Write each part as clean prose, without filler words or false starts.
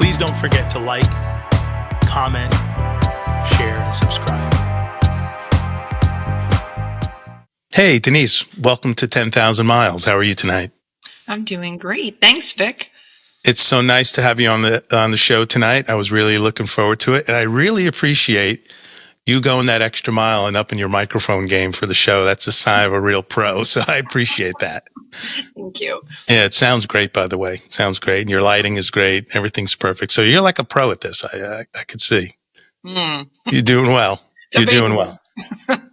Please don't forget to like, comment, share, and subscribe. Hey, Denise, welcome to 10,000 Miles. How are you tonight? I'm doing great. Thanks, Vic. It's so nice to have you on the show tonight. I was really looking forward to it, and I really appreciate you going that extra mile and upping your microphone game for the show. That's a sign of a real pro, so I appreciate that. Thank you. Yeah, it sounds great, by the way. It sounds great, and your lighting is great. Everything's perfect. So you're like a pro at this. I could see. You're doing well. You're doing well.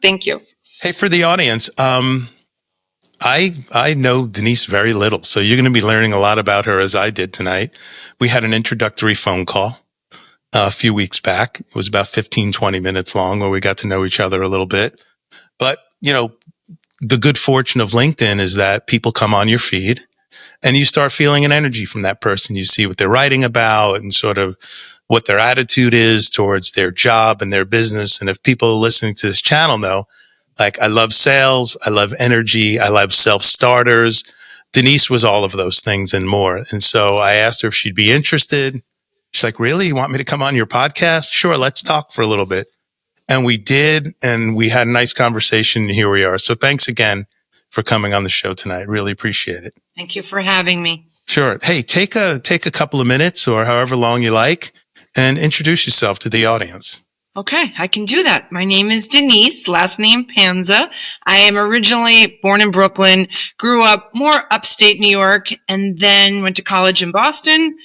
Thank you. Hey, for the audience, I know Denise very little, so you're going to be learning a lot about her as I did tonight. We had an introductory phone call a few weeks back. It was about 15, 20 minutes long where we got to know each other a little bit. But, you know, the good fortune of LinkedIn is that people come on your feed and you start feeling an energy from that person. You see what they're writing about and sort of what their attitude is towards their job and their business. And if people listening to this channel know, like, I love sales, I love energy, I love self-starters. Denise was all of those things and more. And so I asked her if she'd be interested. She's like, really? You want me to come on your podcast? Sure, let's talk for a little bit. And we did, and we had a nice conversation, and here we are. So thanks again for coming on the show tonight. Really appreciate it. Thank you for having me. Sure. Hey, take a couple of minutes or however long you like and introduce yourself to the audience. Okay, I can do that. My name is Denise, last name Panza. I am originally born in Brooklyn, grew up more upstate New York, and then went to college in Boston.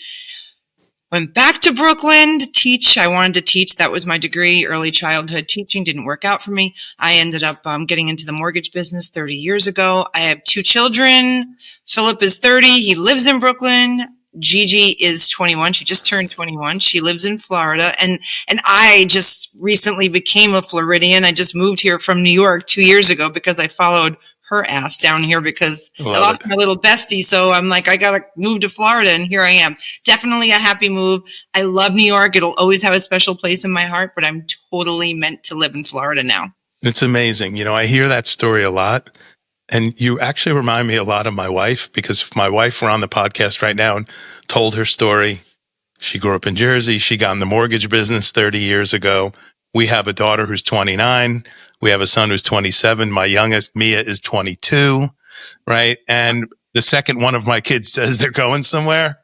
Went back to Brooklyn to teach. I wanted to teach. That was my degree. Early childhood teaching didn't work out for me. I ended up getting into the mortgage business 30 years ago. I have 2 children. Philip is 30. He lives in Brooklyn. Gigi is 21. She just turned 21. She lives in Florida. And I just recently became a Floridian. I just moved here from New York 2 years ago because I followed her ass down here because I lost my little bestie. So I'm like, I got to move to Florida, and here I am. Definitely a happy move. I love New York. It'll always have a special place in my heart, but I'm totally meant to live in Florida now. It's amazing. You know, I hear that story a lot. And you actually remind me a lot of my wife, because if my wife were on the podcast right now and told her story, she grew up in Jersey. She got in the mortgage business 30 years ago. We have a daughter who's 29. We have a son who's 27. My youngest, Mia, is 22, right? And the second one of my kids says they're going somewhere,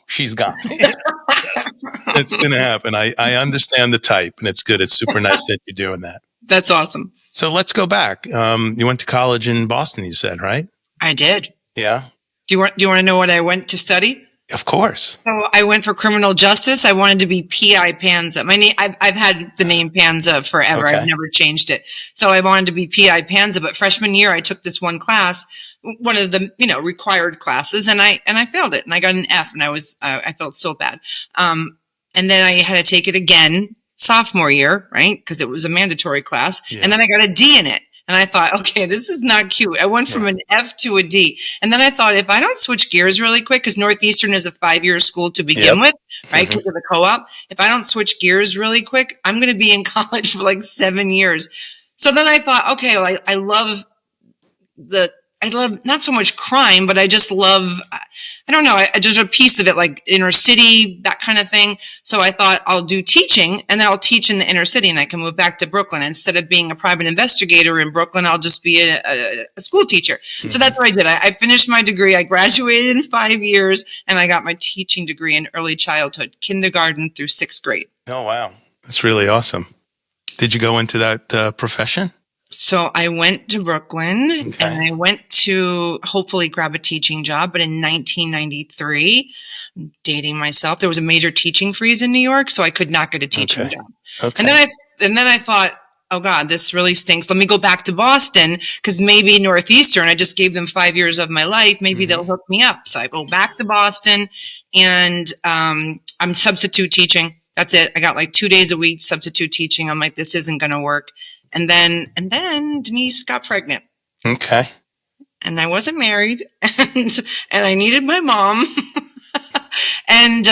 she's gone. It's going to happen. I understand the type, and it's good. It's super nice that you're doing that. That's awesome. So let's go back. You went to college in Boston, you said, right? I did. Yeah. Do you want to know what I went to study? Of course. So I went for criminal justice. I wanted to be P.I. Panza. My name, I've had the name Panza forever. Okay. I've never changed it. So I wanted to be P.I. Panza. But freshman year, I took this one class, one of the required classes, and I failed it, and I got an F, and I felt so bad. And then I had to take it again sophomore year, right? Because it was a mandatory class, and then I got a D in it. And I thought, okay, this is not cute. I went from an F to a D. And then I thought, if I don't switch gears really quick, because Northeastern is a 5-year school to begin with, right? Because of the co-op. If I don't switch gears really quick, I'm going to be in college for like 7 years. So then I thought, okay, well, I love not so much crime, but I just love, I don't know, there's a piece of it like inner city, that kind of thing. So I thought I'll do teaching, and then I'll teach in the inner city, and I can move back to Brooklyn. Instead of being a private investigator in Brooklyn, I'll just be a school teacher. Mm-hmm. So that's what I did. I finished my degree. I graduated in 5 years, and I got my teaching degree in early childhood, kindergarten through 6th grade. Oh, wow. That's really awesome. Did you go into that profession? So I went to Brooklyn, and I went to hopefully grab a teaching job. But in 1993, dating myself, there was a major teaching freeze in New York, so I could not get a teaching job. Okay. And then I thought, oh God, this really stinks. Let me go back to Boston, because maybe Northeastern, I just gave them 5 years of my life. Maybe they'll hook me up. So I go back to Boston, and I'm substitute teaching. That's it. I got like 2 days a week substitute teaching. I'm like, this isn't going to work. And then Denise got pregnant. Okay. And I wasn't married, and I needed my mom. And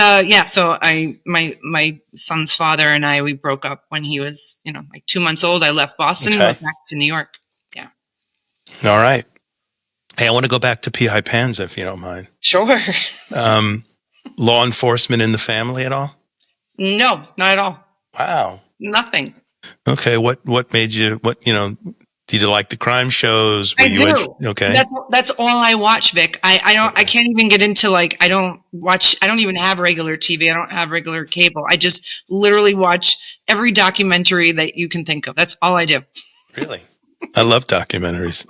so my son's father and we broke up when he was, like 2 months old. I left Boston and went back to New York. Yeah. All right. Hey, I want to go back to P.I. Panza, if you don't mind. Sure. Law enforcement in the family at all? No, not at all. Wow. Nothing. Okay. What made you, did you like the crime shows? Were I you do. okay. That's all I watch, Vic. I don't, I can't even get into like, I don't even have regular TV. I don't have regular cable. I just literally watch every documentary that you can think of. That's all I do. Really? I love documentaries.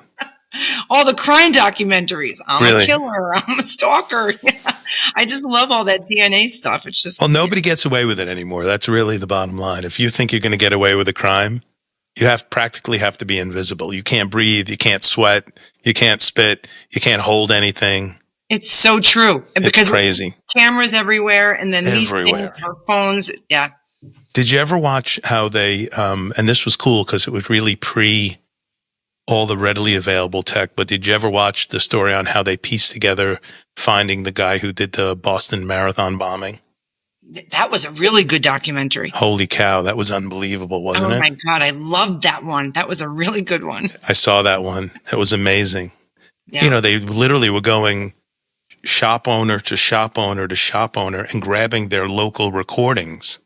All the crime documentaries. I'm Really? a killer. I'm a stalker. I just love all that DNA stuff. It's just, Well, nobody gets away with it anymore. That's really the bottom line. If you think you're going to get away with a crime, you practically have to be invisible. You can't breathe. You can't sweat. You can't spit. You can't hold anything. it's so true. Because It's crazy. cameras everywhere, and then these Everywhere. things are phones. Yeah. Did you ever watch how they, and this was cool because it was really pre all the readily available tech, but did you ever watch the story on how they pieced together finding the guy who did the Boston Marathon bombing? That was a really good documentary. Holy cow, that was unbelievable, wasn't it? Oh my God, I loved that one. That was a really good one. I saw that one. That was amazing. Yeah. You know, they literally were going shop owner to shop owner to shop owner and grabbing their local recordings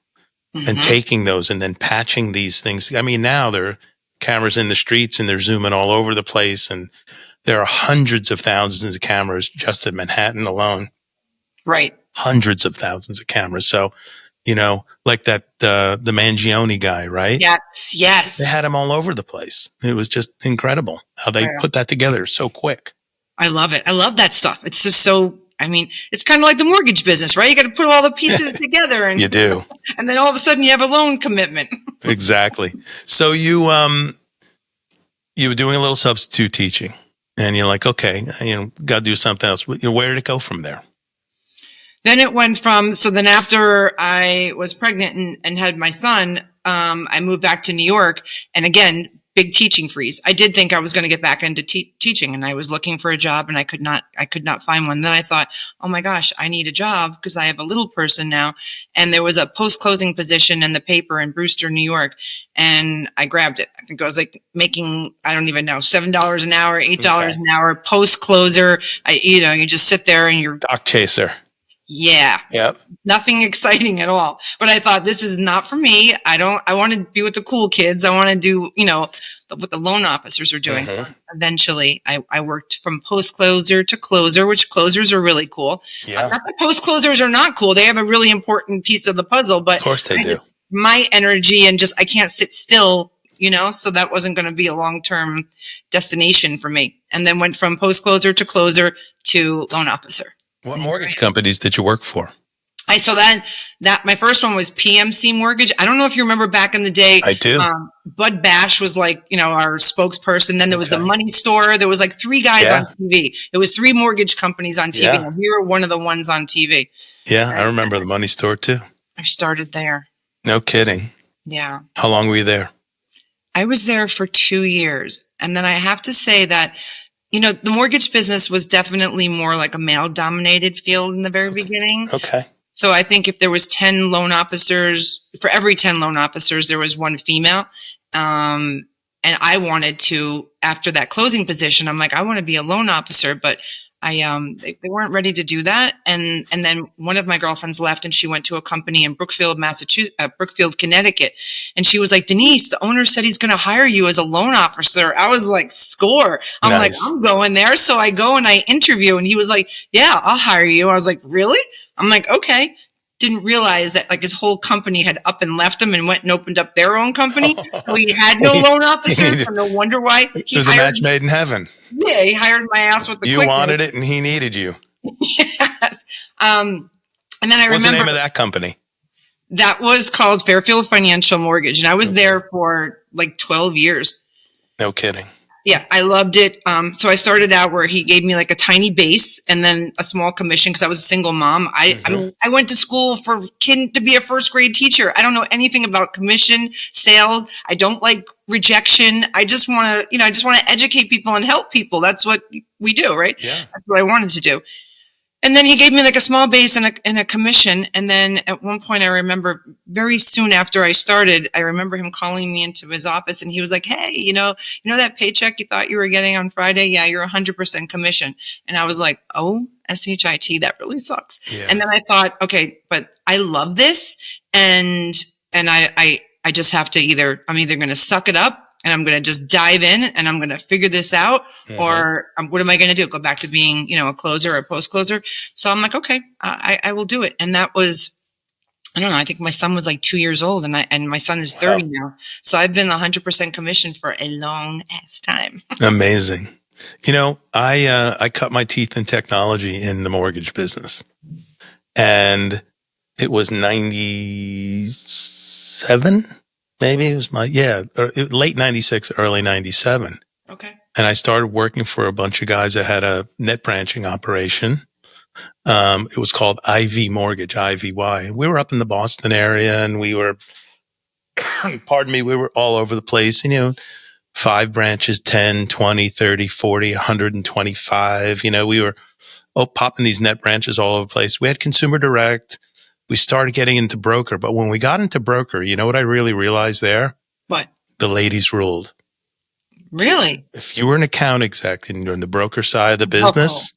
and taking those and then patching these things. I mean, now there are cameras in the streets and they're zooming all over the place, and there are hundreds of thousands of cameras just in Manhattan alone. Right. Hundreds of thousands of cameras. So, you know, like that, the Mangione guy, right? Yes. Yes. They had him all over the place. It was just incredible how they put that together so quick. I love it. I love that stuff. It's just so, I mean, it's kind of like the mortgage business, right? You got to put all the pieces together, and You do. and then all of a sudden you have a loan commitment. Exactly. So you were doing a little substitute teaching, and you're like, okay, got to do something else. Where did it go from there? Then it went from, so then after I was pregnant and had my son, I moved back to New York, and again, big teaching freeze. I did think I was going to get back into teaching, and I was looking for a job, and I could not find one. Then I thought, oh my gosh, I need a job because I have a little person now. And there was a post-closing position in the paper in Brewster, New York, and I grabbed it. I think I was like making, I don't even know, $7 an hour, $8 an hour, post-closer. You just sit there and you're Doc chaser. yeah. Yep. Nothing exciting at all. But I thought, this is not for me. I want to be with the cool kids. I want to do, what the loan officers are doing. Eventually, I worked from post closer to closer, which closers are really cool. Yeah. Not that post closers are not cool. They have a really important piece of the puzzle, but Of course they do. My energy and I can't sit still, so that wasn't going to be a long-term destination for me. And then went from post closer to loan officer. What mortgage companies did you work for? So that my first one was PMC Mortgage. I don't know if you remember back in the day. I do. Bud Bash was like, our spokesperson. Then there was the Money Store. There was like 3 guys on TV. It was 3 mortgage companies on TV. Yeah. And we were one of the ones on TV. Yeah, I remember the Money Store too. I started there. No kidding. Yeah. How long were you there? I was there for 2 years. And then I have to say that, the mortgage business was definitely more like a male-dominated field in the very beginning. Okay. So I think if there was 10 loan officers, for every 10 loan officers, there was 1 female. And I wanted to, after that closing position, I'm like, I want to be a loan officer, but they weren't ready to do that. And then one of my girlfriends left, and she went to a company in Brookfield, Connecticut. And she was like, Denise, the owner said he's going to hire you as a loan officer. I was like, score. I'm Nice. like, I'm going there. So I go and I interview, and he was like, yeah, I'll hire you. I was like, really? I'm like, okay. Didn't realize that his whole company had up and left him and went and opened up their own company. So he had no loan officer. So no wonder why It was a match made in heaven. Yeah, he hired my ass with the You quickness. wanted it and he needed you. Yes. And then I What's the name remember of that company? that was called Fairfield Financial Mortgage. And I was there for like 12 years. No kidding. Yeah, I loved it. So I started out where he gave me like a tiny base and then a small commission because I was a single mom. I went to school to be a first grade teacher. I don't know anything about commission, sales. I don't like rejection. I just want to, educate people and help people. That's what we do, right? Yeah. That's what I wanted to do. And then he gave me like a small base and a commission. And then at one point, I remember very soon after I started, I remember him calling me into his office, and he was like, "Hey, you know that paycheck you thought you were getting on Friday? Yeah, you're 100% commission." And I was like, "Oh, SHIT, that really sucks." Yeah. And then I thought, okay, but I love this, and I just have to I'm either going to suck it up and I'm going to just dive in and I'm going to figure this out, or what am I going to do? Go back to being, a closer or a post closer? So I'm like, okay, I will do it. And that was, I don't know, I think my son was like 2 years old, and my son is 30 now. So I've been 100% commission for a long ass time. Amazing. I cut my teeth in technology in the mortgage business, and it was 97. Maybe it was late 96, early 97. Okay. And I started working for a bunch of guys that had a net branching operation. It was called IV Mortgage, IVY. We were up in the Boston area, and we were, we were all over the place. 5 branches, 10, 20, 30, 40, 125. We were popping these net branches all over the place. We had consumer direct. We started getting into broker. But when we got into broker, you know what I really realized there? What? The ladies ruled. Really? If you were an account exec and you're in the broker side of the business,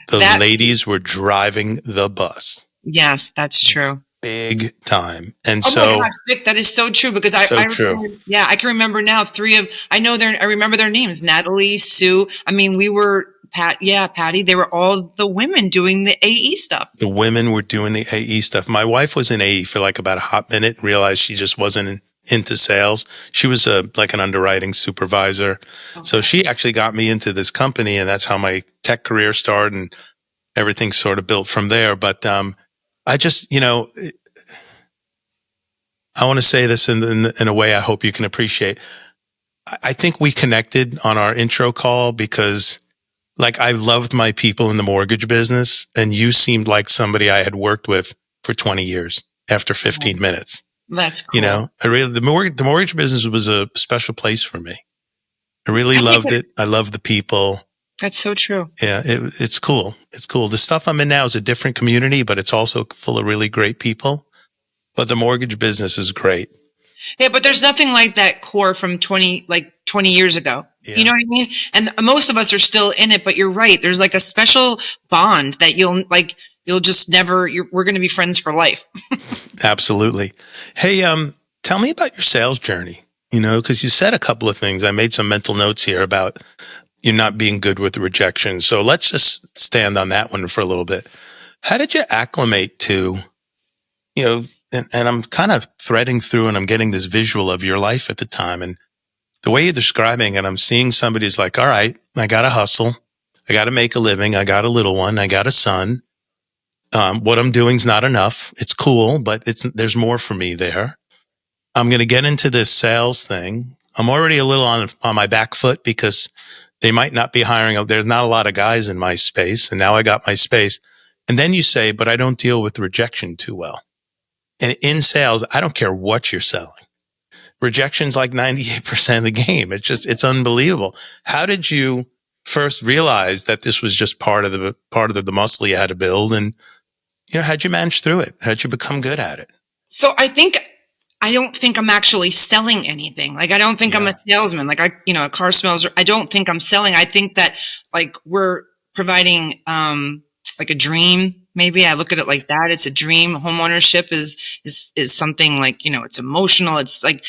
the ladies were driving the bus. Yes, that's true. Big time. And my gosh, Vic, that is so true, because I true. Yeah, I can remember now I remember their names, Natalie, Sue. I mean, we were Patty. They were all the women doing the AE stuff. The women were doing the AE stuff. My wife was in AE for like about a hot minute and realized she just wasn't into sales. She was like an underwriting supervisor. Okay. So she actually got me into this company, and that's how my tech career started, and everything sort of built from there. But I just, I want to say this in a way I hope you can appreciate. I think we connected on our intro call because, like, I loved my people in the mortgage business, and you seemed like somebody I had worked with for 20 years after 15 minutes. That's cool. The mortgage business was a special place for me. I really loved it. I love the people. That's so true. Yeah, it's cool. It's cool. The stuff I'm in now is a different community, but it's also full of really great people. But the mortgage business is great. Yeah, but there's nothing like that core from 20 years ago. Yeah. You know what I mean? And most of us are still in it, but you're right. There's like a special bond that you'll just never, we're going to be friends for life. Absolutely. Hey, tell me about your sales journey, because you said a couple of things. I made some mental notes here about you not being good with rejection. So let's just stand on that one for a little bit. How did you acclimate to, and I'm kind of threading through, and I'm getting this visual of your life at the time, and the way you're describing it, I'm seeing somebody's like, all right, I got to hustle. I got to make a living. I got a little one. I got a son. What I'm doing's not enough. It's cool, but there's more for me there. I'm going to get into this sales thing. I'm already a little on my back foot because they might not be hiring. There's not a lot of guys in my space, and now I got my space. And then you say, but I don't deal with rejection too well. And in sales, I don't care what you're selling. Rejection's like 98% of the game. It's unbelievable. How did you first realize that this was just part of the muscle you had to build? And, how'd you manage through it? How'd you become good at it? So I don't think I'm actually selling anything. Like, I don't think I'm a salesman. Like, a car smells. I don't think I'm selling. I think that, like, we're providing, like a dream. Maybe I look at it like that. It's a dream. Homeownership is something like, it's emotional. It's like,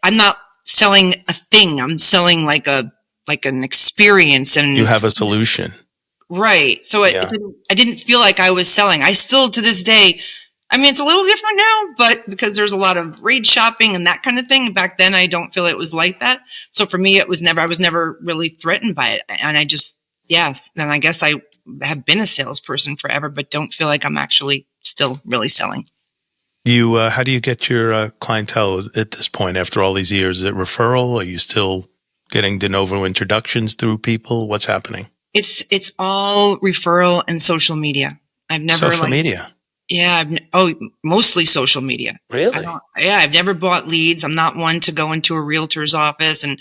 I'm not selling a thing. I'm selling like an experience. And you have a solution. Right. So I didn't feel like I was selling. I still, to this day, I mean, it's a little different now, but because there's a lot of rage shopping and that kind of thing. Back then, I don't feel it was like that. So for me, I was never really threatened by it. And then I guess I have been a salesperson forever, but don't feel like I'm actually still really selling. How do you get your clientele at this point after all these years? Is it referral? Are you still getting de novo introductions through people? What's happening? It's all referral and social media. I've never social media. Yeah. Mostly social media. Really? I've never bought leads. I'm not one to go into a realtor's office and,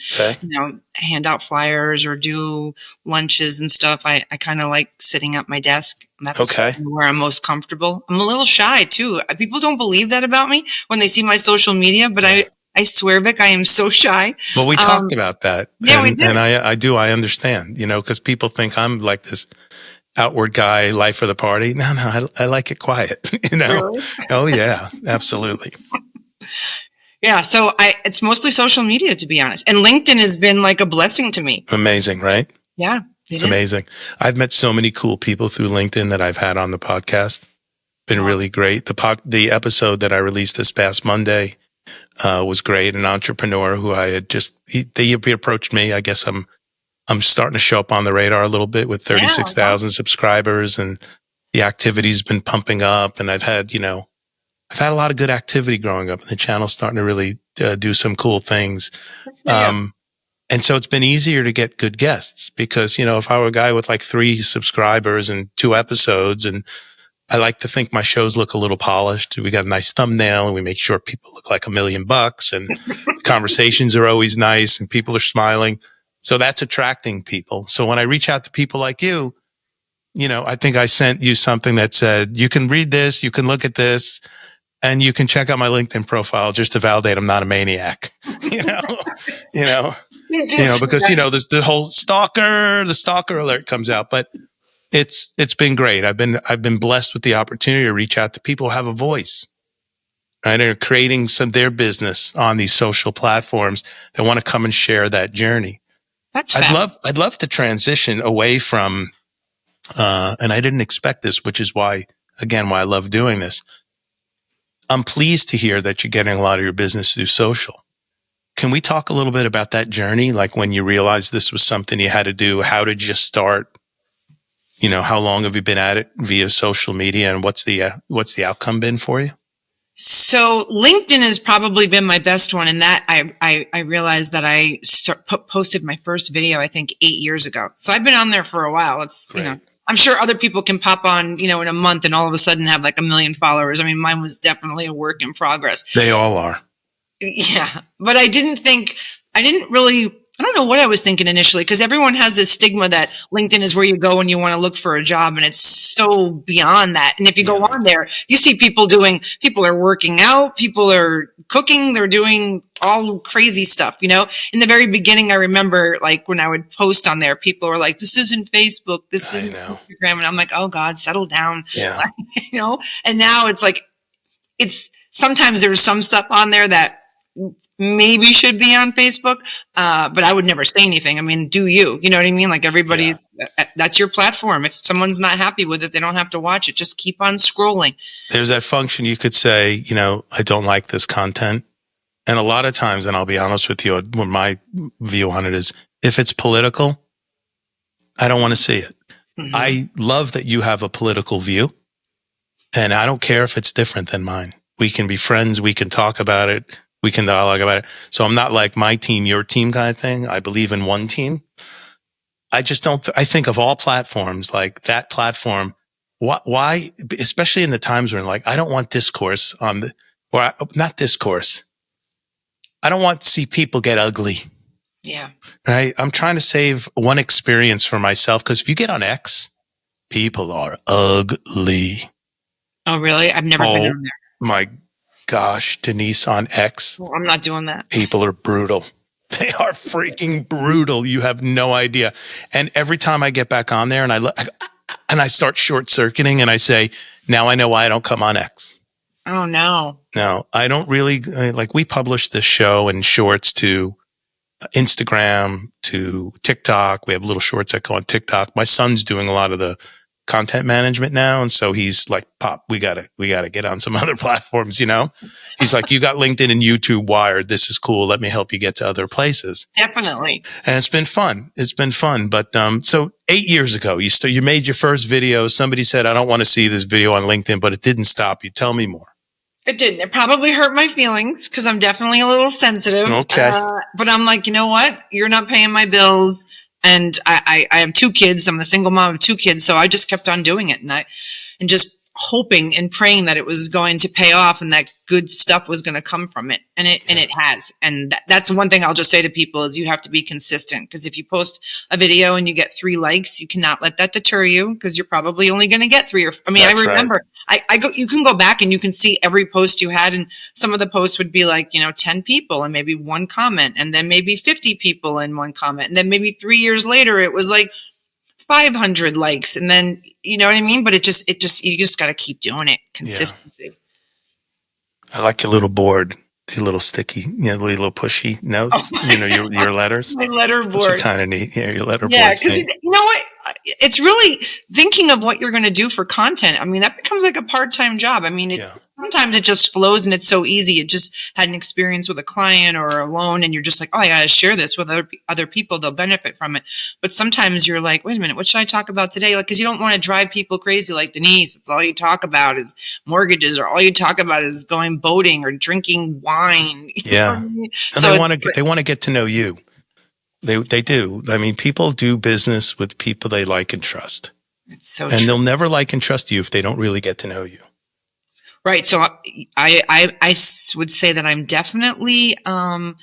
hand out flyers or do lunches and stuff. I kind of like sitting at my desk That's Okay. where I'm most comfortable. I'm a little shy too. People don't believe that about me when they see my social media, but I swear, Vic, I am so shy. Well, we talked about that, Yeah, we did. and I understand, because people think I'm like this outward guy, life of the party. No, I like it quiet, Really? Oh yeah, absolutely. Yeah, so it's mostly social media, to be honest. And LinkedIn has been like a blessing to me. Amazing, right? Yeah, it is. Amazing. I've met so many cool people through LinkedIn that I've had on the podcast. Been really great. The episode that I released this past Monday was great. An entrepreneur who I had he approached me. I guess I'm starting to show up on the radar a little bit with 36,000 subscribers, and the activity's been pumping up. And I've had a lot of good activity growing up, and the channel's starting to really do some cool things. And so it's been easier to get good guests because, if I were a guy with like 3 subscribers and 2 episodes, and I like to think my shows look a little polished. We got a nice thumbnail and we make sure people look like $1 million, and the conversations are always nice and people are smiling. So that's attracting people. So when I reach out to people like you, I think I sent you something that said, you can read this, you can look at this, and you can check out my LinkedIn profile just to validate I'm not a maniac, because, there's the whole the stalker alert comes out, but it's been great. I've been blessed with the opportunity to reach out to people who have a voice, right? And are creating their business on these social platforms that want to come and share that journey. I'd love to transition away from, and I didn't expect this, which is why I love doing this. I'm pleased to hear that you're getting a lot of your business through social. Can we talk a little bit about that journey? Like when you realized this was something you had to do, how did you start? How long have you been at it via social media, and what's the outcome been for you? So LinkedIn has probably been my best one, and that I realized that I posted my first video, I think 8 years ago. So I've been on there for a while. It's, I'm sure other people can pop on, in a month and all of a sudden have like 1 million followers. I mean, mine was definitely a work in progress. They all are. Yeah. But I don't know what I was thinking initially, because everyone has this stigma that LinkedIn is where you go when you want to look for a job. And it's so beyond that. And if you go on there, you see people are working out, people are cooking, they're doing all crazy stuff. In the very beginning, I remember like when I would post on there, people were like, this isn't Facebook, this is Instagram. And I'm like, oh God, settle down. Yeah. And now it's like, sometimes there's some stuff on there that maybe should be on Facebook, but I would never say anything. I mean, do you? You know what I mean? Like everybody, that's your platform. If someone's not happy with it, they don't have to watch it. Just keep on scrolling. There's that function you could say, I don't like this content. And a lot of times, and I'll be honest with you, when my view on it is, if it's political, I don't want to see it. Mm-hmm. I love that you have a political view, and I don't care if it's different than mine. We can be friends. We can talk about it. We can dialogue about it. So I'm not like my team, your team kind of thing. I believe in one team. I just don't, I think of all platforms, like that platform, why, especially in the times when like, I don't want discourse not discourse. I don't want to see people get ugly. Yeah. Right. I'm trying to save one experience for myself. Cause if you get on X, people are ugly. Oh, really? I've never been on there. My gosh, Denise, on X. Well, I'm not doing that. People are brutal. They are freaking brutal. You have no idea. And every time I get back on there and I start short circuiting and I say, now I know why I don't come on X. Oh, no. No, I don't really like, we publish this show in shorts to Instagram, to TikTok. We have little shorts that go on TikTok. My son's doing a lot of the content management now. And so he's like, Pop, we gotta get on some other platforms, He's like, you got LinkedIn and YouTube wired. This is cool. Let me help you get to other places. Definitely. And it's been fun. But, so 8 years ago, you made your first video. Somebody said, I don't want to see this video on LinkedIn, but it didn't stop you. Tell me more. It didn't. It probably hurt my feelings because I'm definitely a little sensitive. Okay. But I'm like, you know what? You're not paying my bills. And I have 2 kids. I'm a single mom of 2 kids. So I just kept on doing it. And hoping and praying that it was going to pay off and that good stuff was going to come from it. And it has. And that's one thing I'll just say to people is you have to be consistent, because if you post a video and you get 3 likes, you cannot let that deter you, because you're probably only going to get 3 or, I mean, that's I remember right. You can go back and you can see every post you had, and some of the posts would be like, 10 people and maybe 1 comment, and then maybe 50 people and 1 comment. And then maybe 3 years later, it was like 500 likes. And then, you know what I mean? But you just got to keep doing it. Consistency. Yeah. I like your little board, the little sticky, little pushy notes, your letters. My letter board. Kind of neat. Yeah, your letter board. Yeah, because you know what? It's really thinking of what you're going to do for content. I mean, that becomes like a part-time job. I mean, sometimes it just flows and it's so easy. You just had an experience with a client or a loan and you're just like, oh, I got to share this with other people. They'll benefit from it. But sometimes you're like, wait a minute, what should I talk about today? Like, because you don't want to drive people crazy like Denise. It's all you talk about is mortgages, or all you talk about is going boating or drinking wine. Yeah. I mean? And so they want to get to know you. They do. I mean, people do business with people they like and trust. It's so and true. They'll never like and trust you if they don't really get to know you. Right. So I would say that I'm definitely, I'm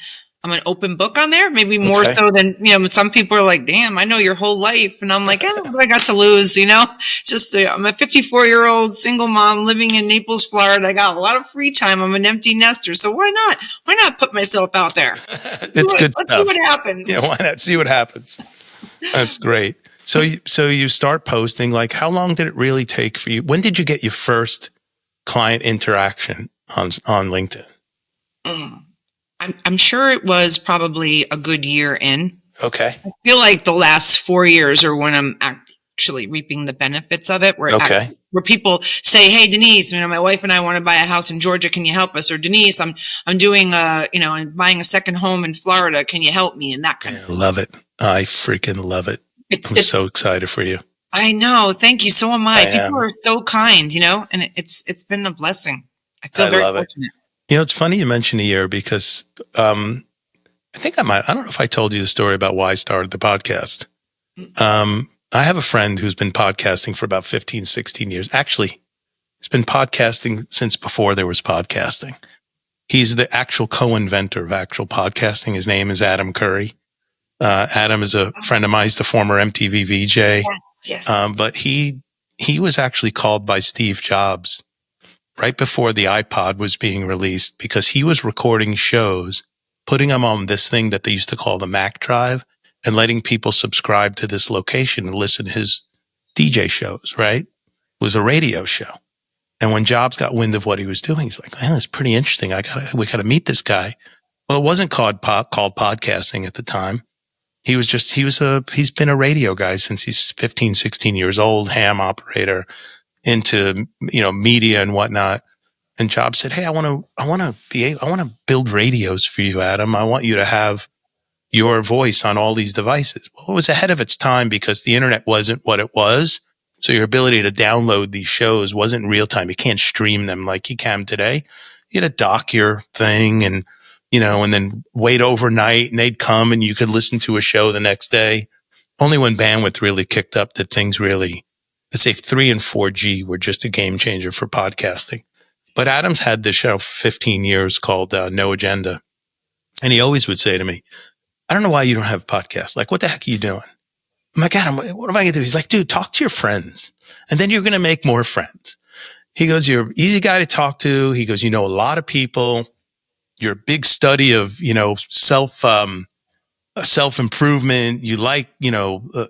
an open book on there, maybe more so than, some people are like, damn, I know your whole life. And I'm like, what I got to lose, just, I'm a 54-year-old single mom living in Naples, Florida. I got a lot of free time. I'm an empty nester. So why not put myself out there? It's good stuff. Let's see what happens. Yeah. Why not see what happans? That's great. So you start posting, like, how long did it really take for you? When did you get your first client interaction on LinkedIn? I'm sure it was probably a good year in. Okay. I feel like the last 4 years are when I'm actually reaping the benefits of it. Where people say, "Hey, Denise, my wife and I want to buy a house in Georgia. Can you help us?" Or Denise, I'm doing I'm buying a second home in Florida. Can you help me? And that kind of thing. Love it. I freaking love it. I'm so excited for you. I know. Thank you. So am I. People are so kind, and it's been a blessing. I feel very fortunate. It's funny you mention a year, because I think I don't know if I told you the story about why I started the podcast. I have a friend who's been podcasting for about 15, 16 years. Actually, he's been podcasting since before there was podcasting. He's the actual co-inventor of actual podcasting. His name is Adam Curry. Adam is a friend of mine. He's the former MTV VJ. Yes. But he was actually called by Steve Jobs right before the iPod was being released, because he was recording shows, putting them on this thing that they used to call the Mac Drive, and letting people subscribe to this location and listen to his DJ shows, right? It was a radio show. And when Jobs got wind of what he was doing, he's like, man, it's pretty interesting. We gotta meet this guy. Well, it wasn't called podcasting at the time. He's been a radio guy since he's 15, 16 years old, ham operator, into, media and whatnot. And Jobs said, hey, I want to build radios for you, Adam. I want you to have your voice on all these devices. Well, it was ahead of its time, because the internet wasn't what it was. So your ability to download these shows wasn't real time. You can't stream them like you can today. You had to dock your thing and then wait overnight, and they'd come and you could listen to a show the next day. Only when bandwidth really kicked up did things really, let's say 3 and 4G were just a game changer for podcasting. But Adam's had this show for 15 years called No Agenda. And he always would say to me, I don't know why you don't have a podcast. Like, what the heck are you doing? I'm like, Adam, what am I going to do? He's like, dude, talk to your friends, and then you're going to make more friends. He goes, you're an easy guy to talk to. He goes, you know a lot of people. You're a big study of, self-improvement. You like,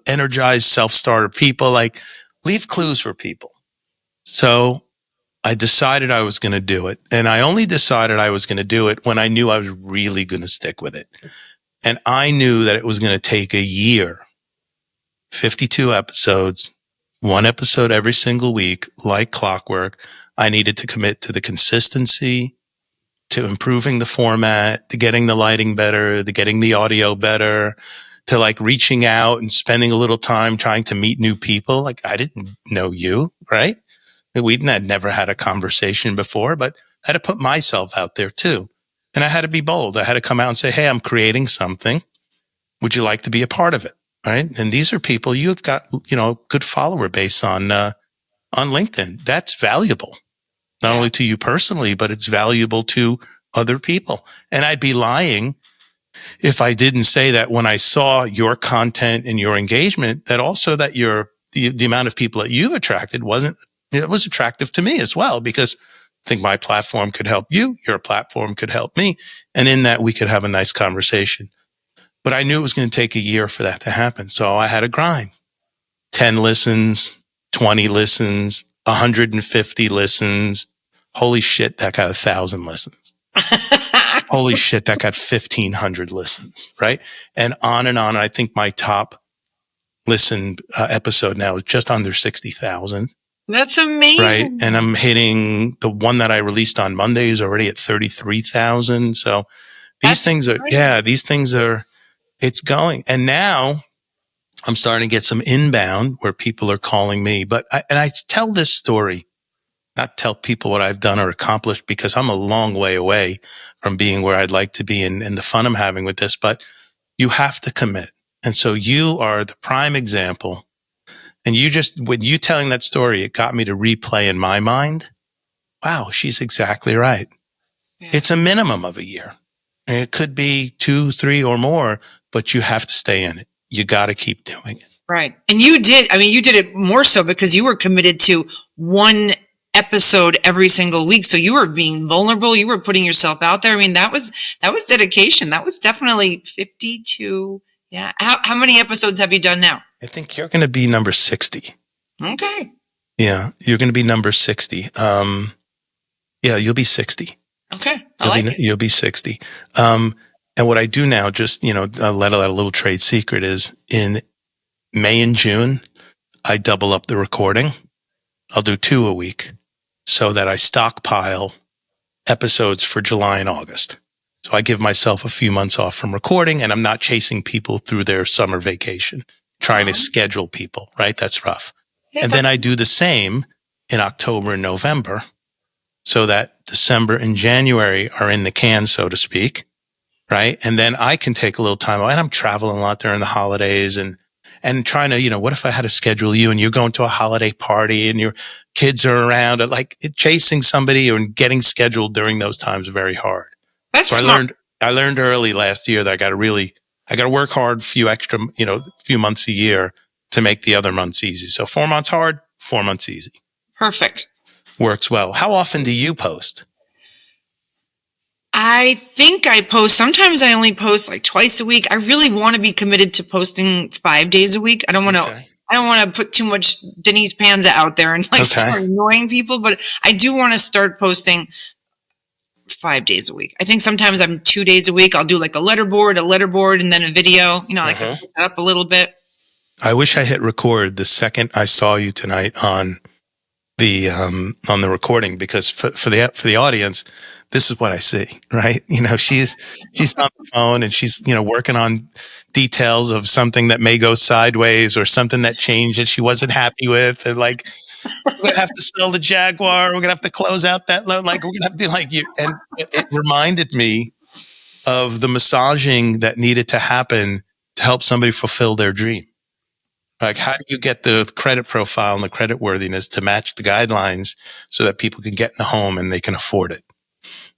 energized self-starter people. Like, leave clues for people. So I decided I was going to do it. And I only decided I was going to do it when I knew I was really going to stick with it. And I knew that it was going to take a year, 52 episodes, 1 episode every single week, like clockwork. I needed to commit to the consistency, to improving the format, to getting the lighting better, to getting the audio better, to like reaching out and spending a little time trying to meet new people. Like, I didn't know you, right? We had never had a conversation before, but I had to put myself out there too. And I had to be bold. I had to come out and say, hey, I'm creating something. Would you like to be a part of it? Right. And these are people you've got, good follower base on on LinkedIn. That's valuable, not only to you personally, but it's valuable to other people. And I'd be lying if I didn't say that when I saw your content and your engagement, that also that the amount of people that you've attracted it was attractive to me as well, because I think my platform could help you, your platform could help me. And in that we could have a nice conversation. But I knew it was going to take a year for that to happen. So I had to grind. 10 listens, 20 listens, 150 listens. Holy shit, that got 1,000 listens. Holy shit, that got 1,500 listens, right? And on and on. I think my top listened episode now is just under 60,000. That's amazing. Right. And I'm hitting the one that I released on Monday is already at 33,000. So these things are, it's going. And now I'm starting to get some inbound where people are calling me, I tell this story, not tell people what I've done or accomplished, because I'm a long way away from being where I'd like to be and the fun I'm having with this, but you have to commit. And so you are the prime example. And when you telling that story, it got me to replay in my mind. Wow, she's exactly right. Yeah. It's a minimum of a year. And it could be 2, 3 or more, but you have to stay in it. You got to keep doing it. Right. And you did it more so because you were committed to one episode every single week. So you were being vulnerable. You were putting yourself out there. I mean, that was dedication. That was definitely 52. Yeah. How many episodes have you done now? I think you're going to be number 60. Okay. Yeah. You're going to be number 60. Yeah, you'll be 60. Okay. You'll be 60. And what I do now, just, let out a little trade secret, is in May and June, I double up the recording. I'll do 2 a week so that I stockpile episodes for July and August. So I give myself a few months off from recording, and I'm not chasing people through their summer vacation, trying to schedule people, right? That's rough. Yeah, and then I do the same in October and November so that December and January are in the can, so to speak. Right. And then I can take a little time off, and I'm traveling a lot during the holidays and trying to, what if I had to schedule you and you're going to a holiday party and your kids are around, like chasing somebody and getting scheduled during those times are very hard. That's so smart. I learned early last year that I got to work hard few months a year to make the other months easy. So 4 months hard, 4 months easy. Perfect. Works well. How often do you post? I think I post. Sometimes I only post like twice a week. I really want to be committed to posting 5 days a week. I don't want to put too much Denise Panza out there and start annoying people, but I do want to start posting 5 days a week. I think sometimes I'm 2 days a week. I'll do like a letterboard, and then a video. I can pick it up a little bit. I wish I hit record the second I saw you tonight on the recording, because for the audience, this is what I see, right? She's on the phone and she's, working on details of something that may go sideways or something that changed that she wasn't happy with. And we're going to have to sell the Jaguar. We're going to have to close out that loan. We're going to have to you. And it reminded me of the massaging that needed to happen to help somebody fulfill their dream. How do you get the credit profile and the credit worthiness to match the guidelines so that people can get in the home and they can afford it?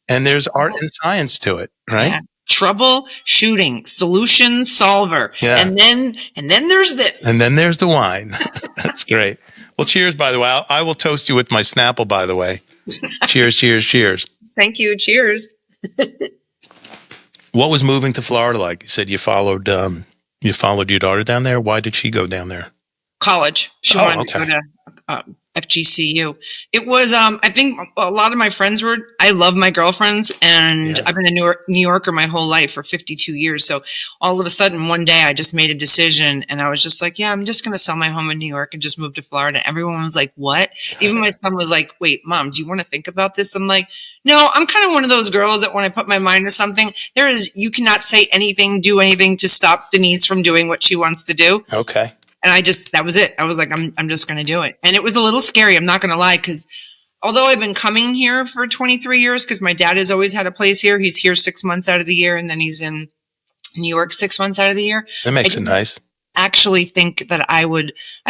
And there's art and science to it, right? Yeah. Troubleshooting, solution solver. Yeah. And then there's this. And then there's the wine. That's great. Well, cheers, by the way. I will toast you with my Snapple, by the way. Cheers, cheers, cheers. Thank you. Cheers. What was moving to Florida like? You said you followed your daughter down there. Why did she go down there? College. She wanted to go to FGCU. It was, I think a lot of my friends I love my girlfriends, and I've been a New Yorker my whole life for 52 years. So all of a sudden, one day I just made a decision, and I was just like, yeah, I'm just going to sell my home in New York and just move to Florida. Everyone was like, what? Even my son was like, wait, Mom, do you want to think about this? I'm like, no, I'm kind of one of those girls that when I put my mind to something, you cannot say anything, do anything to stop Denise from doing what she wants to do. Okay. And that was it. I was like, I'm just going to do it. And it was a little scary. I'm not going to lie. Cause although I've been coming here for 23 years, cause my dad has always had a place here. He's here 6 months out of the year. And then he's in New York 6 months out of the year. That makes it nice. actually think that I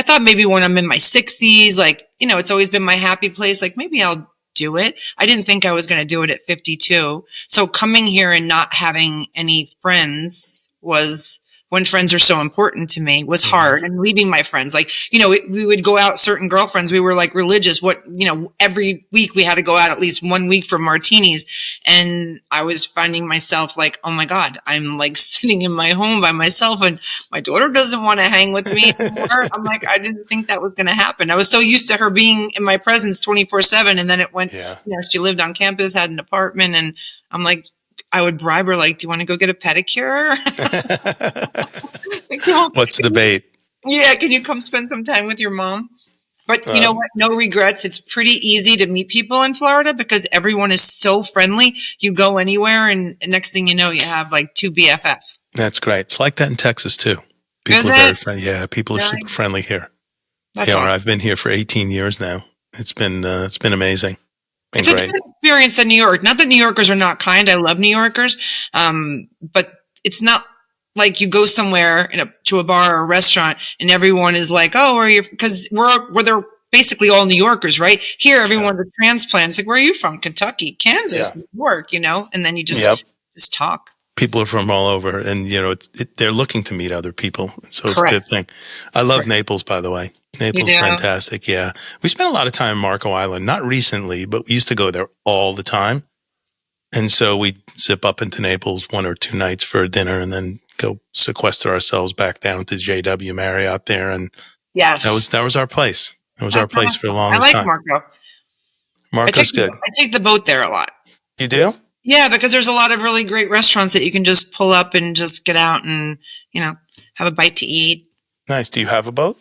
thought maybe when I'm in my 60s, like, it's always been my happy place. Like maybe I'll do it. I didn't think I was going to do it at 52. So coming here and not having any friends was, when friends are so important to me, was hard. And leaving my friends, like, we would go out, certain girlfriends, we were like religious. Every week we had to go out at least 1 week for martinis. And I was finding myself like, oh my God, I'm like sitting in my home by myself and my daughter doesn't want to hang with me anymore. I'm like, I didn't think that was going to happen. I was so used to her being in my presence 24/7. And then it went, she lived on campus, had an apartment. And I'm like, I would bribe her, like, do you want to go get a pedicure? What's the bait? Yeah, can you come spend some time with your mom? But you know what? No regrets. It's pretty easy to meet people in Florida because everyone is so friendly. You go anywhere and next thing you know, you have like 2 BFFs. That's great. It's like that in Texas too. People are very friendly. Yeah, people are super friendly here. That's awesome. I've been here for 18 years now. It's been amazing. It's a different experience than New York. Not that New Yorkers are not kind. I love New Yorkers. But it's not like you go somewhere to a bar or a restaurant and everyone is like, oh, because they're basically all New Yorkers, right? Here, everyone's a transplant. It's like, where are you from? Kentucky, Kansas, New York, and then you just talk. People are from all over and, they're looking to meet other people. So it's a good thing. I love Naples, by the way. Naples is fantastic. Yeah. We spent a lot of time in Marco Island, not recently, but we used to go there all the time. And so we zip up into Naples 1 or 2 nights for dinner and then go sequester ourselves back down to JW Marriott there. And that was our place. That was our place for the longest time. I like Marco. Marco's good. I take the boat there a lot. You do? Yeah, because there's a lot of really great restaurants that you can just pull up and just get out and, have a bite to eat. Nice. Do you have a boat?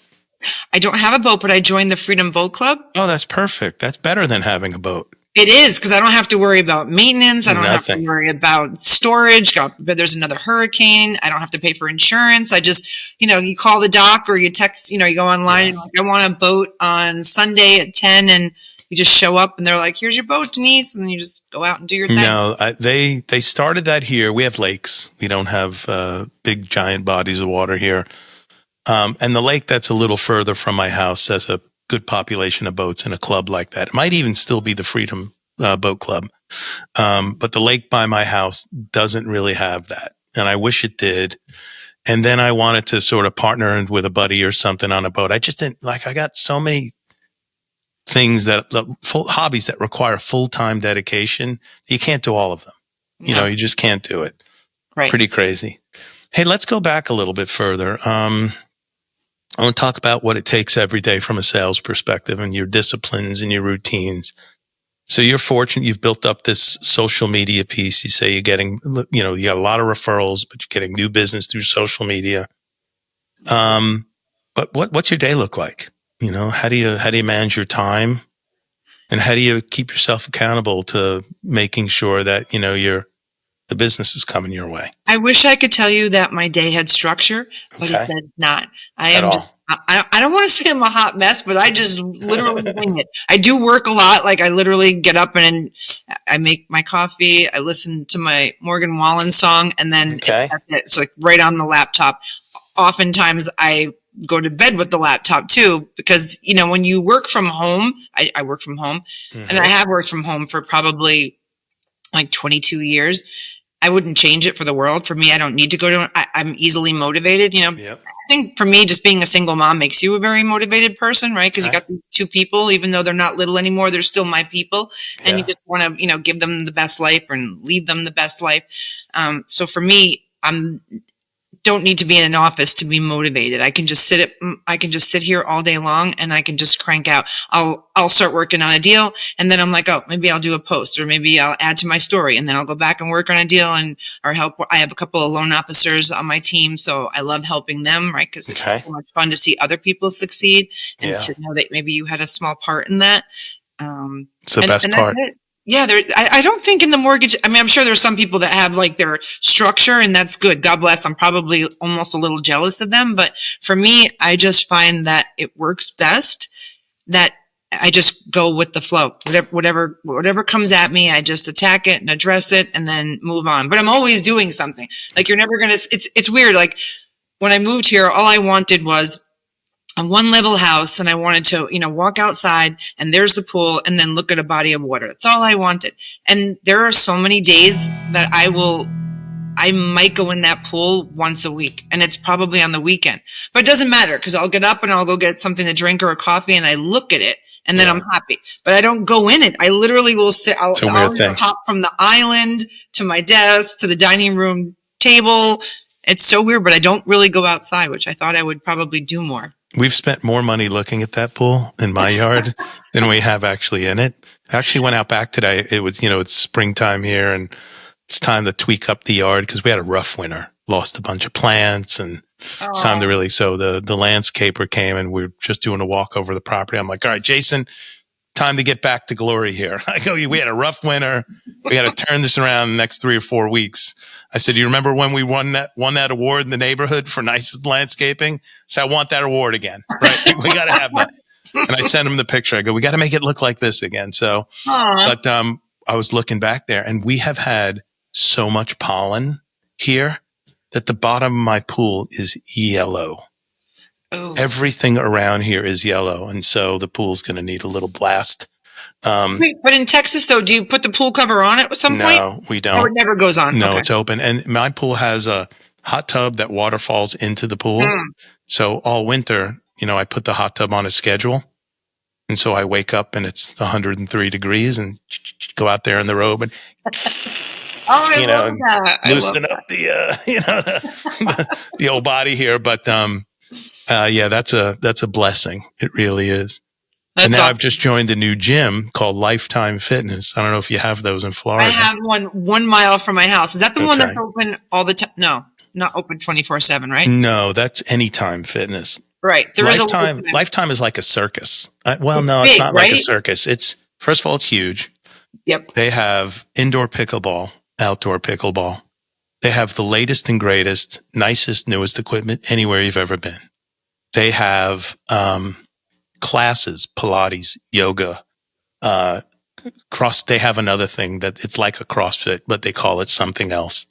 I don't have a boat, but I joined the Freedom Boat Club. Oh, that's perfect. That's better than having a boat. It is, because I don't have to worry about maintenance. I don't have to worry about storage. But there's another hurricane. I don't have to pay for insurance. I just, you call the dock or you text, you go online and like, I want a boat on Sunday at 10 and you just show up and they're like, here's your boat, Denise. And then you just go out and do your thing. No, they started that here. We have lakes. We don't have big, giant bodies of water here. And the lake that's a little further from my house has a good population of boats and a club like that. It might even still be the Freedom Boat Club. But the lake by my house doesn't really have that. And I wish it did. And then I wanted to sort of partner with a buddy or something on a boat. I just didn't I got so many things hobbies that require full-time dedication. You can't do all of them. No. You just can't do it. Right. Pretty crazy. Hey, let's go back a little bit further. I want to talk about what it takes every day from a sales perspective and your disciplines and your routines. So you're fortunate you've built up this social media piece. You say you're getting, you got a lot of referrals, but you're getting new business through social media. But what's your day look like? How do you manage your time and how do you keep yourself accountable to making sure that, the business is coming your way? I wish I could tell you that my day had structure, but it does not. I don't want to say I'm a hot mess, but I just literally wing it. I do work a lot. Like I literally get up and I make my coffee. I listen to my Morgan Wallen song and then it's like right on the laptop. Oftentimes I go to bed with the laptop too, because, when you work from home, I work from home and I have worked from home for probably like 22 years. I wouldn't change it for the world. For me, I don't need to go to I'm easily motivated. I think for me, just being a single mom makes you a very motivated person, right? Because you got 2 people, even though they're not little anymore, they're still my people. And you just want to, give them the best life and leave them the best life. So for me, don't need to be in an office to be motivated. I can just sit here all day long and I can just crank out. I'll start working on a deal and then I'm like, oh, maybe I'll do a post or maybe I'll add to my story and then I'll go back and work on a deal or help. I have a couple of loan officers on my team, so I love helping them, right? Because it's so much fun to see other people succeed and to know that maybe you had a small part in that. It's the best part. Yeah, I don't think in the mortgage, I'm sure there's some people that have like their structure and that's good. God bless. I'm probably almost a little jealous of them. But for me, I just find that it works best that I just go with the flow. Whatever comes at me, I just attack it and address it and then move on. But I'm always doing something. Like you're never going to, it's weird. Like when I moved here, all I wanted was a one level house, and I wanted to, walk outside and there's the pool and then look at a body of water. That's all I wanted. And there are so many days that I might go in that pool once a week, and it's probably on the weekend, but it doesn't matter because I'll get up and I'll go get something to drink or a coffee and I look at it and then I'm happy, but I don't go in it. I literally will sit, I'll hop from the island to my desk to the dining room table. It's so weird, but I don't really go outside, which I thought I would probably do more. We've spent more money looking at that pool in my yard than we have actually in it. I actually went out back today. It was, it's springtime here and it's time to tweak up the yard because we had a rough winter, lost a bunch of plants, and it's time to really, so the landscaper came and we were just doing a walk over the property. I'm like, all right, Jason, time to get back to glory here. I go, we had a rough winter. We got to turn this around in the next 3 or 4 weeks. I said, you remember when we won that award in the neighborhood for nicest landscaping? So I want that award again, right? We got to have that. And I sent him the picture. I go, we got to make it look like this again. So, but I was looking back there and we have had so much pollen here that the bottom of my pool is yellow. Oh. Everything around here is yellow. And so the pool's going to need a little blast. Wait, but in Texas, though, do you put the pool cover on at some point? No, we don't. Or it never goes on? No, It's open. And my pool has a hot tub that water falls into the pool. So all winter, I put the hot tub on a schedule. And so I wake up and it's 103 degrees and go out there in the robe and, loosen up the old body here. But, that's a blessing. It really is. And now I've just joined a new gym called Lifetime Fitness. I don't know if you have those in Florida. I have one mile from my house. Is that the one that's open all the time? No, not open 24/7, right? No, that's Anytime Fitness. Right. Lifetime is like a circus. It's big, not like a circus. First of all, it's huge. Yep. They have indoor pickleball, outdoor pickleball. They have the latest and greatest, nicest, newest equipment anywhere you've ever been. They have classes, Pilates, yoga, they have another thing that it's like a CrossFit, but they call it something else.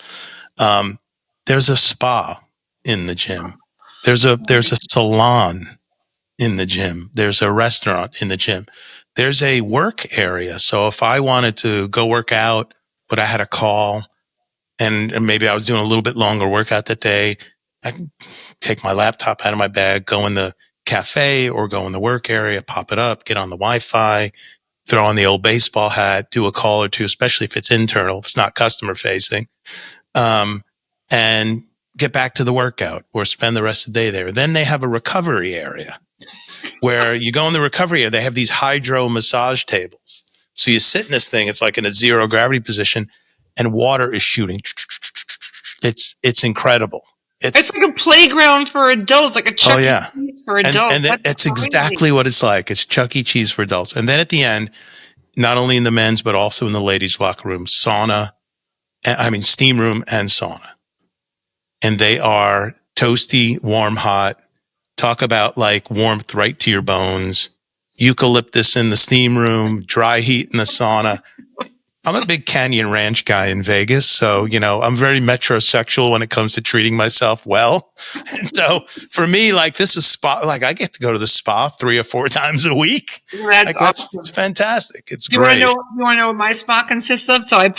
There's a spa in the gym. There's a salon in the gym. There's a restaurant in the gym. There's a work area. So if I wanted to go work out, but I had a call and maybe I was doing a little bit longer workout that day, I can take my laptop out of my bag, go in the cafe or go in the work area, pop it up, get on the Wi-Fi, throw on the old baseball hat, do a call or two, especially if it's internal, if it's not customer facing, and get back to the workout or spend the rest of the day there. Then they have a recovery area where you go in the recovery area. They have these hydro massage tables. So you sit in this thing. It's like in a zero gravity position and water is shooting. It's incredible. It's like a playground for adults, like a Chuck E. Cheese for adults. And it's exactly what it's like. It's Chuck E. Cheese for adults. And then at the end, not only in the men's, but also in the ladies' locker room, steam room and sauna. And they are toasty, warm, hot. Talk about like warmth right to your bones. Eucalyptus in the steam room, dry heat in the sauna. I'm a big Canyon Ranch guy in Vegas. So, I'm very metrosexual when it comes to treating myself well. And so for me, like this is spa, like I get to go to the spa 3 or 4 times a week. That's awesome. It's fantastic. It's great. You want to know what my spa consists of? So I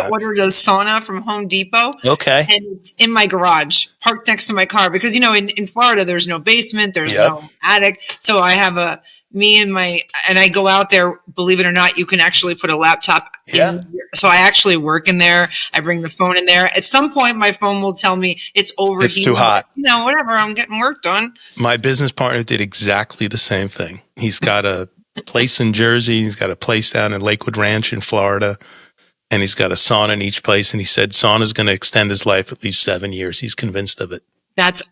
ordered a sauna from Home Depot. Okay. And it's in my garage, parked next to my car because, in Florida, there's no basement, there's no attic. So I have and I go out there, believe it or not, you can actually put a laptop in. So I actually work in there. I bring the phone in there. At some point, my phone will tell me it's overheating. It's too hot. Whatever. I'm getting work done. My business partner did exactly the same thing. He's got a place in Jersey. He's got a place down in Lakewood Ranch in Florida. And he's got a sauna in each place. And he said sauna's going to extend his life at least 7 years. He's convinced of it. That's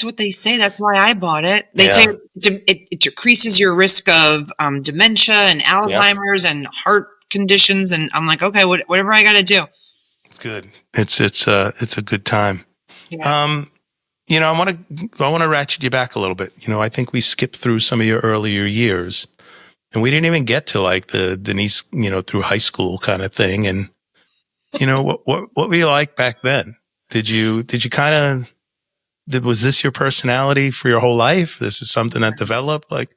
what they say. That's why I bought it. They say it decreases your risk of dementia and Alzheimer's and heart conditions. And I'm like, okay, whatever I got to do. Good. It's a good time. Yeah. I want to ratchet you back a little bit. I think we skipped through some of your earlier years, and we didn't even get to like the Denise, through high school kind of thing. And what were you like back then? Did you kind of was this your personality for your whole life? This is something that developed? Like,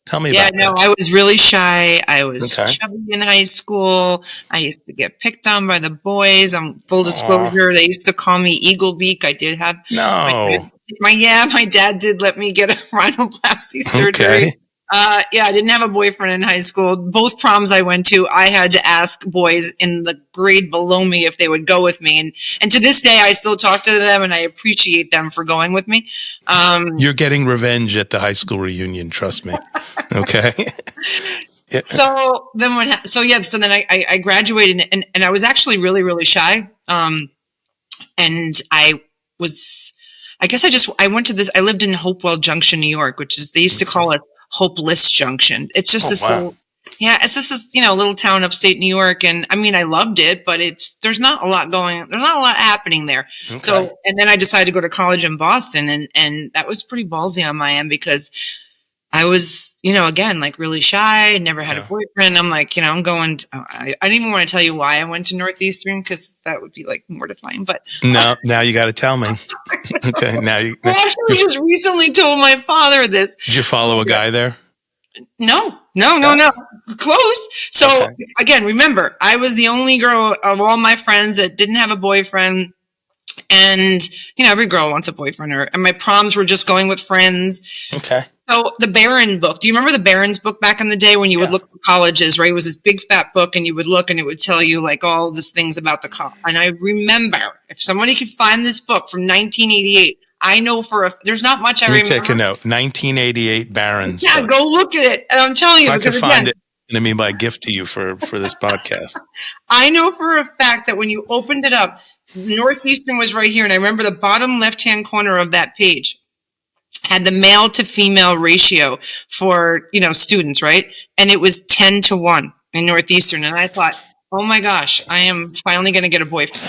tell me about that. I was really shy. I was Okay. chubby in high school. I used to get picked on by the boys. Full Aw. disclosure, they used to call me Eagle Beak. I did have No. my dad did let me get a rhinoplasty surgery. Okay. I didn't have a boyfriend in high school. Both proms I went to, I had to ask boys in the grade below me if they would go with me. And to this day, I still talk to them and I appreciate them for going with me. You're getting revenge at the high school reunion. Trust me. Okay. Yeah. So then I graduated and I was actually really, really shy. And I went to this, I lived in Hopewell Junction, New York, which is, they used to call it Hopeless Junction. It's just it's just this, little town upstate New York. And I mean, I loved it, but there's not a lot happening there. Okay. So, and then I decided to go to college in Boston and that was pretty ballsy on my end because I was, again, like really shy, never had a boyfriend. I'm like, I'm going I didn't even want to tell you why I went to Northeastern because that would be like mortifying, but. No, now you got to tell me. Okay. Now I actually just recently told my father this. Did you follow a guy there? No. Close. So again, remember, I was the only girl of all my friends that didn't have a boyfriend. And, every girl wants a boyfriend and my proms were just going with friends. Okay. So the Barron book, do you remember the Barron's book back in the day when you would look for colleges, right? It was this big fat book and you would look and it would tell you like all these things about the college. And I remember if somebody could find this book from 1988, I know there's not much I remember. Take a note. 1988 Barron's book. Yeah, go look at it. And I'm telling you, I could find it. And I mean, by gift to you for this podcast. I know for a fact that when you opened it up, Northeastern was right here. And I remember the bottom left-hand corner of that page had the male to female ratio for, students, right? And it was 10-1 in Northeastern. And I thought, oh my gosh, I am finally going to get a boyfriend.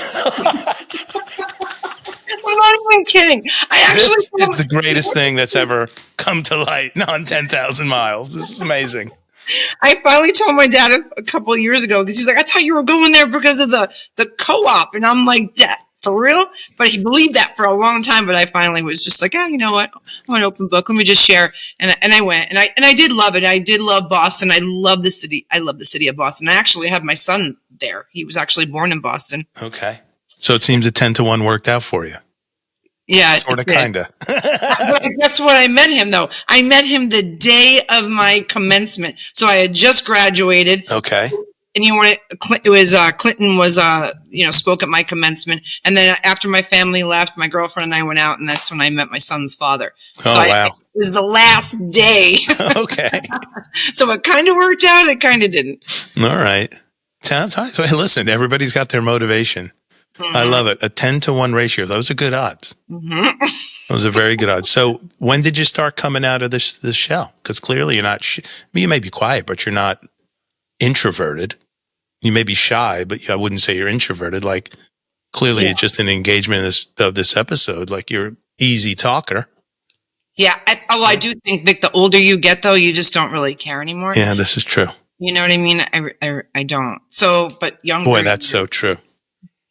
I'm not even kidding. It's the greatest thing that's ever come to light on 10,000 miles. This is amazing. I finally told my dad a couple of years ago because he's like, I thought you were going there because of the co-op. And I'm like, Dad, for real? But he believed that for a long time. But I finally was just like, you know what? I'm an open book. Let me just share. And I went and I did love it. I did love Boston. I love the city. I love the city of Boston. I actually have my son there. He was actually born in Boston. Okay. So it seems a 10-1 worked out for you. Yeah. Sort of, kind of. But guess what? I met him, though. I met him the day of my commencement. So I had just graduated. Okay. And Clinton was spoke at my commencement. And then after my family left, my girlfriend and I went out, and that's when I met my son's father. Wow. It was the last day. Okay. So it kind of worked out. It kind of didn't. All right. So hey, listen, everybody's got their motivation. Mm-hmm. I love it. A 10-1 ratio. Those are good odds. Mm-hmm. Those are very good odds. So when did you start coming out of this shell? Because clearly you're not, you may be quiet, but you're not introverted. You may be shy, but I wouldn't say you're introverted. Like clearly it's just an engagement of this episode. Like you're an easy talker. Yeah. I do think, Vic, the older you get, though, you just don't really care anymore. Yeah, this is true. You know what I mean? I don't. So, but younger. Boy, that's so true.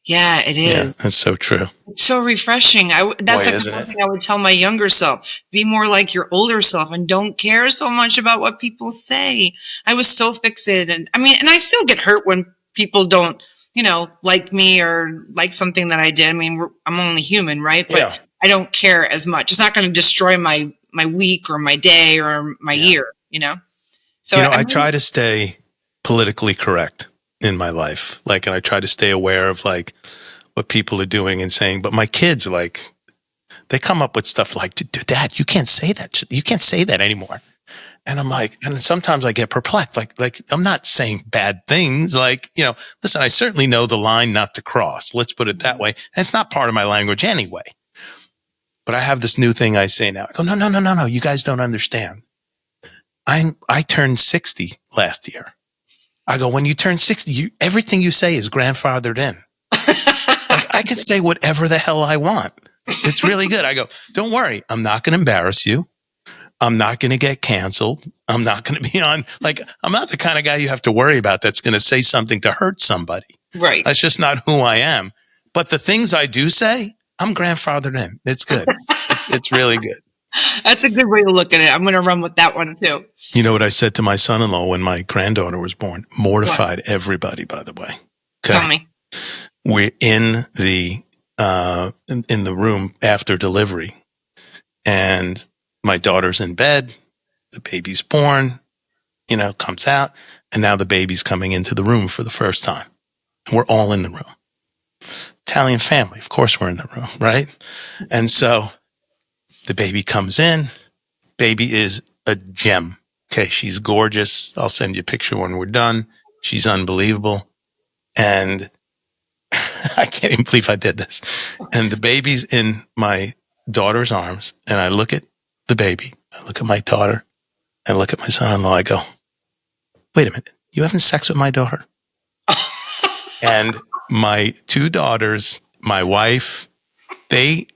Yeah, it is. Yeah, that's so true. It's so refreshing. That's like the thing I would tell my younger self. Be more like your older self and don't care so much about what people say. I was so fixated. And I still get hurt when people don't, like me or like something that I did. I mean, I'm only human, right? But I don't care as much. It's not going to destroy my week or my day or my year, So I try to stay politically correct in my life. And I try to stay aware of what people are doing and saying, but my kids they come up with stuff like, Dad, you can't say that. You can't say that anymore. And I'm like, and sometimes I get perplexed. Like I'm not saying bad things. Listen, I certainly know the line not to cross. Let's put it that way. And it's not part of my language anyway. But I have this new thing I say now. I go, no. You guys don't understand. I turned 60 last year. I go, when you turn 60, everything you say is grandfathered in. I could say whatever the hell I want. It's really good. I go, don't worry. I'm not going to embarrass you. I'm not going to get canceled. I'm not going to be on, I'm not the kind of guy you have to worry about that's going to say something to hurt somebody. Right. That's just not who I am. But the things I do say, I'm grandfathered in. It's good. It's really good. That's a good way to look at it. I'm going to run with that one too. You know what I said to my son-in-law when my granddaughter was born? Mortified What? everybody, by the way. Tell Okay. me. We're in the room after delivery, and my daughter's in bed. The baby's born, comes out, and now the baby's coming into the room for the first time. We're all in the room. Italian family, of course we're in the room, right? And so the baby comes in. Baby is a gem. Okay, she's gorgeous. I'll send you a picture when we're done. She's unbelievable. And I can't even believe I did this. And the baby's in my daughter's arms, and I look at the baby. I look at my daughter. I look at my son-in-law. I go, wait a minute. You having sex with my daughter? And my two daughters, my wife, they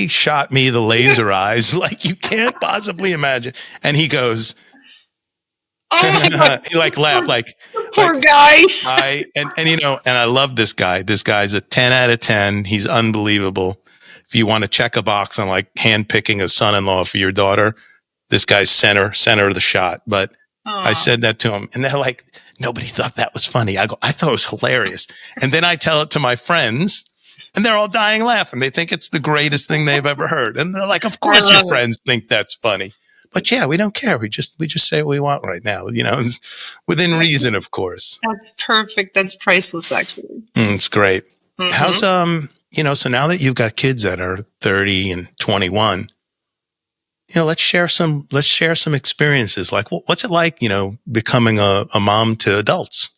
shot me the laser eyes like you can't possibly imagine. And he goes, Oh my God. he laughed Poor guy. and I love this guy. This guy's a 10 out of 10. He's unbelievable. If you want to check a box on handpicking a son-in-law for your daughter, this guy's center of the shot. But Aww. I said that to him, and they're like, nobody thought that was funny. I go, I thought it was hilarious. And then I tell it to my friends, and they're all dying laughing. They think it's the greatest thing they've ever heard. And they're like, of course your friends think that's funny. But yeah, we don't care. We just say what we want right now, within reason, of course. That's perfect. That's priceless, actually. It's great. Mm-hmm. How's, so now that you've got kids that are 30 and 21, let's share some experiences. Like, what's it like, becoming a mom to adults?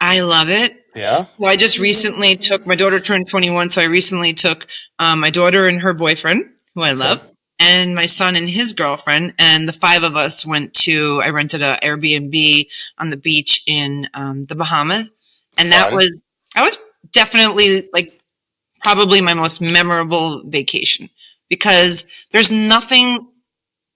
I love it. Yeah. Well, I just recently took, my daughter turned 21. So I recently took my daughter and her boyfriend, who I love, and my son and his girlfriend. And the five of us I rented an Airbnb on the beach in the Bahamas. And that was definitely probably my most memorable vacation, because there's nothing.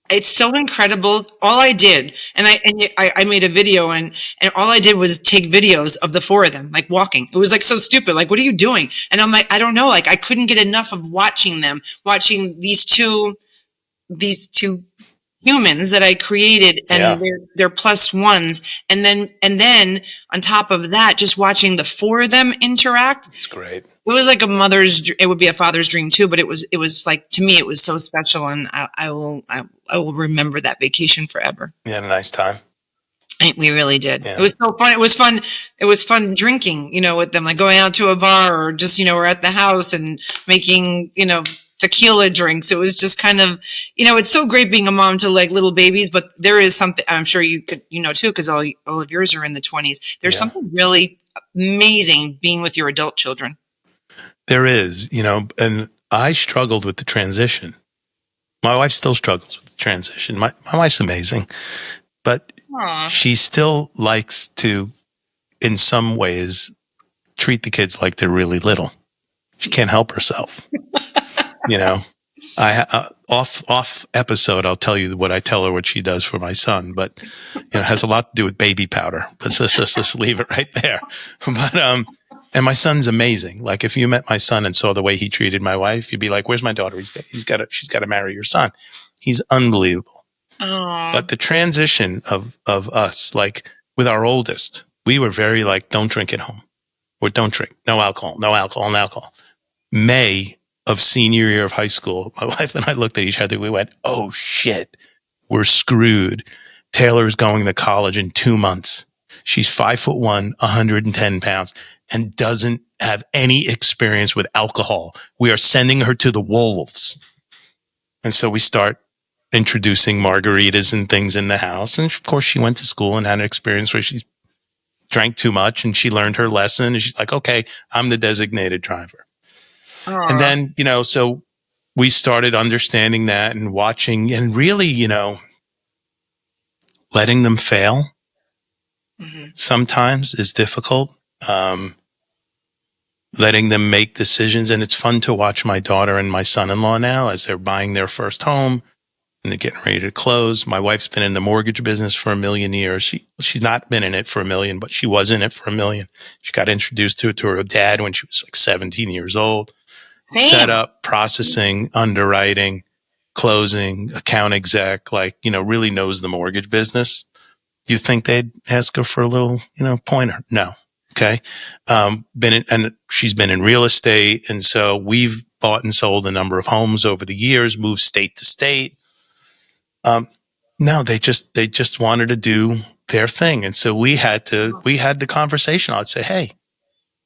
It's so incredible. All I did, and I made a video, and all I did was take videos of the four of them, walking. It was so stupid. What are you doing? And I'm I don't know. I couldn't get enough of watching these two humans that I created, and they're plus ones. And then on top of that, just watching the four of them interact. It's great. It was it would be a father's dream too, but it was to me, it was so special. And I will remember that vacation forever. You had a nice time. We really did. Yeah. It was so fun. It was fun. It was fun drinking, with them, going out to a bar, or just, we're at the house and making, tequila drinks. It was just kind of, it's so great being a mom to little babies, but there is something, I'm sure you could, too, because all of yours are in the 20s. There's something really amazing being with your adult children. There is, and I struggled with the transition. My wife still struggles with the transition. My wife's amazing, but she still likes to, in some ways, treat the kids like they're really little. She can't help herself. I off episode, I'll tell you what I tell her what she does for my son, but it has a lot to do with baby powder. But let's leave it right there. But and my son's amazing. If you met my son and saw the way he treated my wife, you'd be like, "Where's my daughter? She's got to marry your son." He's unbelievable. Aww. But the transition of us, with our oldest, we were very don't drink at home, or don't drink, no alcohol. May of senior year of high school, my wife and I looked at each other. We went, "Oh shit, we're screwed." Taylor's going to college in 2 months. She's 5'1", 110 pounds, and doesn't have any experience with alcohol. We are sending her to the wolves. And so we start introducing margaritas and things in the house. And of course, she went to school and had an experience where she drank too much, and she learned her lesson. And she's like, okay, I'm the designated driver. Aww. And then, so we started understanding that and watching, and really, letting them fail sometimes is difficult. Letting them make decisions. And it's fun to watch my daughter and my son-in-law now as they're buying their first home and they're getting ready to close. My wife's been in the mortgage business for 1 million years. She's not been in it for 1 million, but she was in it for 1 million. She got introduced to her dad when she was 17 years old. Same. setup, processing, underwriting, closing, account exec, like, really knows the mortgage business. You think they'd ask her for a little, pointer? No. Okay. And she's been in real estate. And so we've bought and sold a number of homes over the years, moved state to state. No, they just wanted to do their thing. And so we had the conversation. I'd say, hey,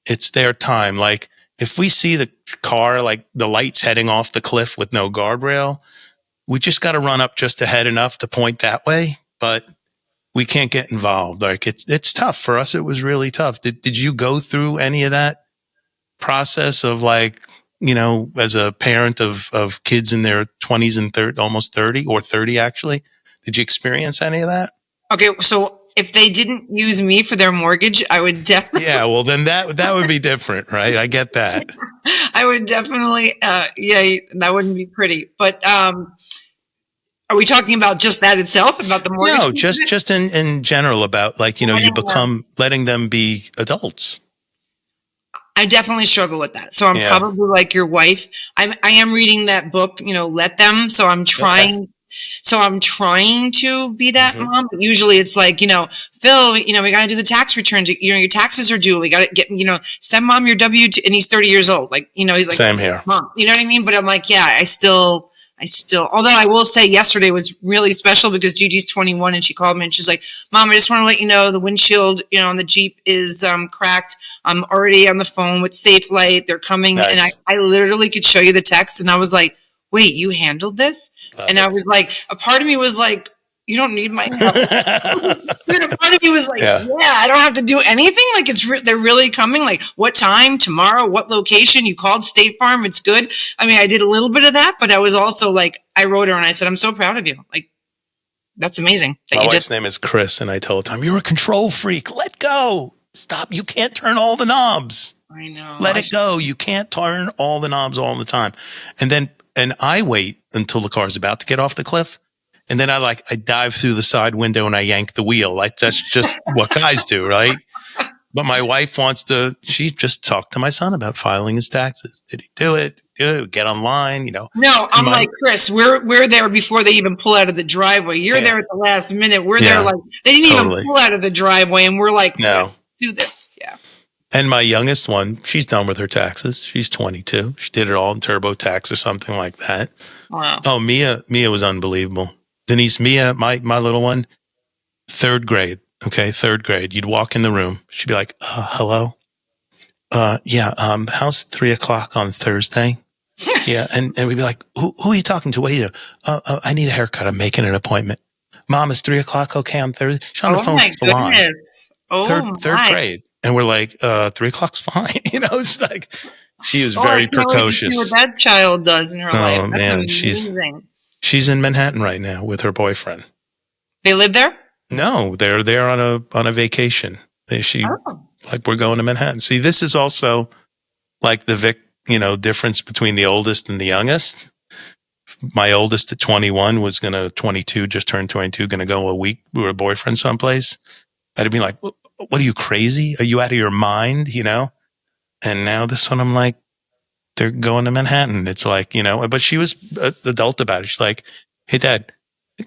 it's their time. Like, if we see the car, like the lights heading off the cliff with no guardrail, we just got to run up just ahead enough to point that way. But we can't get involved. Like, it's tough for us. It was really tough. Did you go through any of that process of, like, as a parent of kids in their 20s and 30, almost 30 or 30 actually? Did you experience any of that? Okay, so if they didn't use me for their mortgage, I would definitely. Yeah, well, then that would be different, right? I get that. I would definitely. That wouldn't be pretty. But are we talking about just that itself, about the mortgage? No, just in general about, like, you become letting them be adults. I definitely struggle with that. So I'm probably like your wife. I am reading that book, Let Them. So I'm trying. Okay. So I'm trying to be that mom. But usually it's like, Phil, we got to do the tax returns. Your taxes are due. We got to get, send mom your W-2. And he's 30 years old. Like, he's like, same here. Mom, you know what I mean? But I'm like, yeah, I still, although I will say yesterday was really special because Gigi's 21 and she called me and she's like, Mom, I just want to let you know the windshield, on the Jeep is cracked. I'm already on the phone with Safe Light. They're coming. Nice. And I literally could show you the text. And I was like, wait, you handled this? And I was like, a part of me was like, you don't need my help. And a part of me was like, yeah, I don't have to do anything. Like, they're really coming. Like, what time, tomorrow, what location? You called State Farm. It's good. I mean, I did a little bit of that, but I was also like, I wrote her and I said, I'm so proud of you. Like, that's amazing. My wife's name is Chris. And I told him, you're a control freak. Let go. Stop. You can't turn all the knobs. I know. Let it go. You can't turn all the knobs all the time. And I wait until the car's about to get off the cliff. And then I dive through the side window and I yank the wheel. Like, that's just what guys do, right? But my wife she just talked to my son about filing his taxes. Did he do it? Get online, No, I'm like, Chris, we're there before they even pull out of the driveway. You're there at the last minute. We're there like, they didn't even pull out of the driveway. And we're like, no, do this. Yeah. And my youngest one, she's done with her taxes. She's 22. She did it all in TurboTax or something like that. Wow. Oh, Mia was unbelievable. Denise, Mia, my little one, 3rd grade. Okay, 3rd grade. You'd walk in the room. She'd be like, hello? How's 3:00 on Thursday? Yeah. And we'd be like, who are you talking to? What are you doing? I need a haircut. I'm making an appointment. Mom, is 3:00 okay on Thursday? She's on the phone with the salon. Third grade. And we're like, 3:00's fine. It's like, she was very precocious. See what that child does in her life. Oh, man. She's in Manhattan right now with her boyfriend. They live there? No, they're there on a vacation. We're going to Manhattan. See, this is also like the difference between the oldest and the youngest. My oldest at 21 was 22, just turned 22, going to go a week with her boyfriend someplace. I'd be like, what are you, crazy? Are you out of your mind? And now this one, I'm like, they're going to Manhattan. It's like, but she was adult about it. She's like, hey, Dad,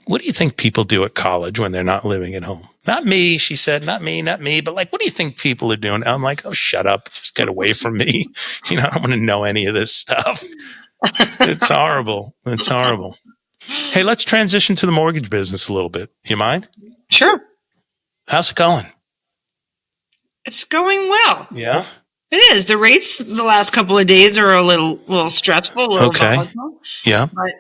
what do you think people do at college when they're not living at home? Not me, she said, not me. But like, what do you think people are doing? I'm like, oh, shut up. Just get away from me. I don't want to know any of this stuff. It's horrible. It's horrible. Hey, let's transition to the mortgage business a little bit. You mind? Sure. How's it going? It's going well. Yeah. It is. The rates the last couple of days are a little stressful, a little volatile. Yeah. But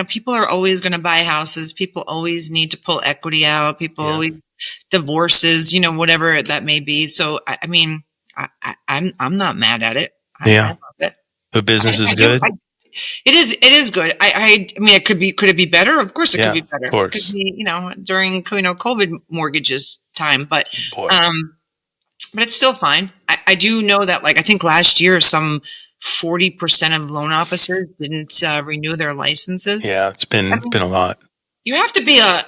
people are always going to buy houses. People always need to pull equity out. People always divorces, whatever that may be. So I'm not mad at it. I love it. The business is good. It is good. I mean, could it be better? Of course it could be better. Of course. It could be, during, COVID mortgages time, but it's still fine. I do know that, like, I think last year, some 40% of loan officers didn't renew their licenses. Yeah. It's been a lot. You have to be a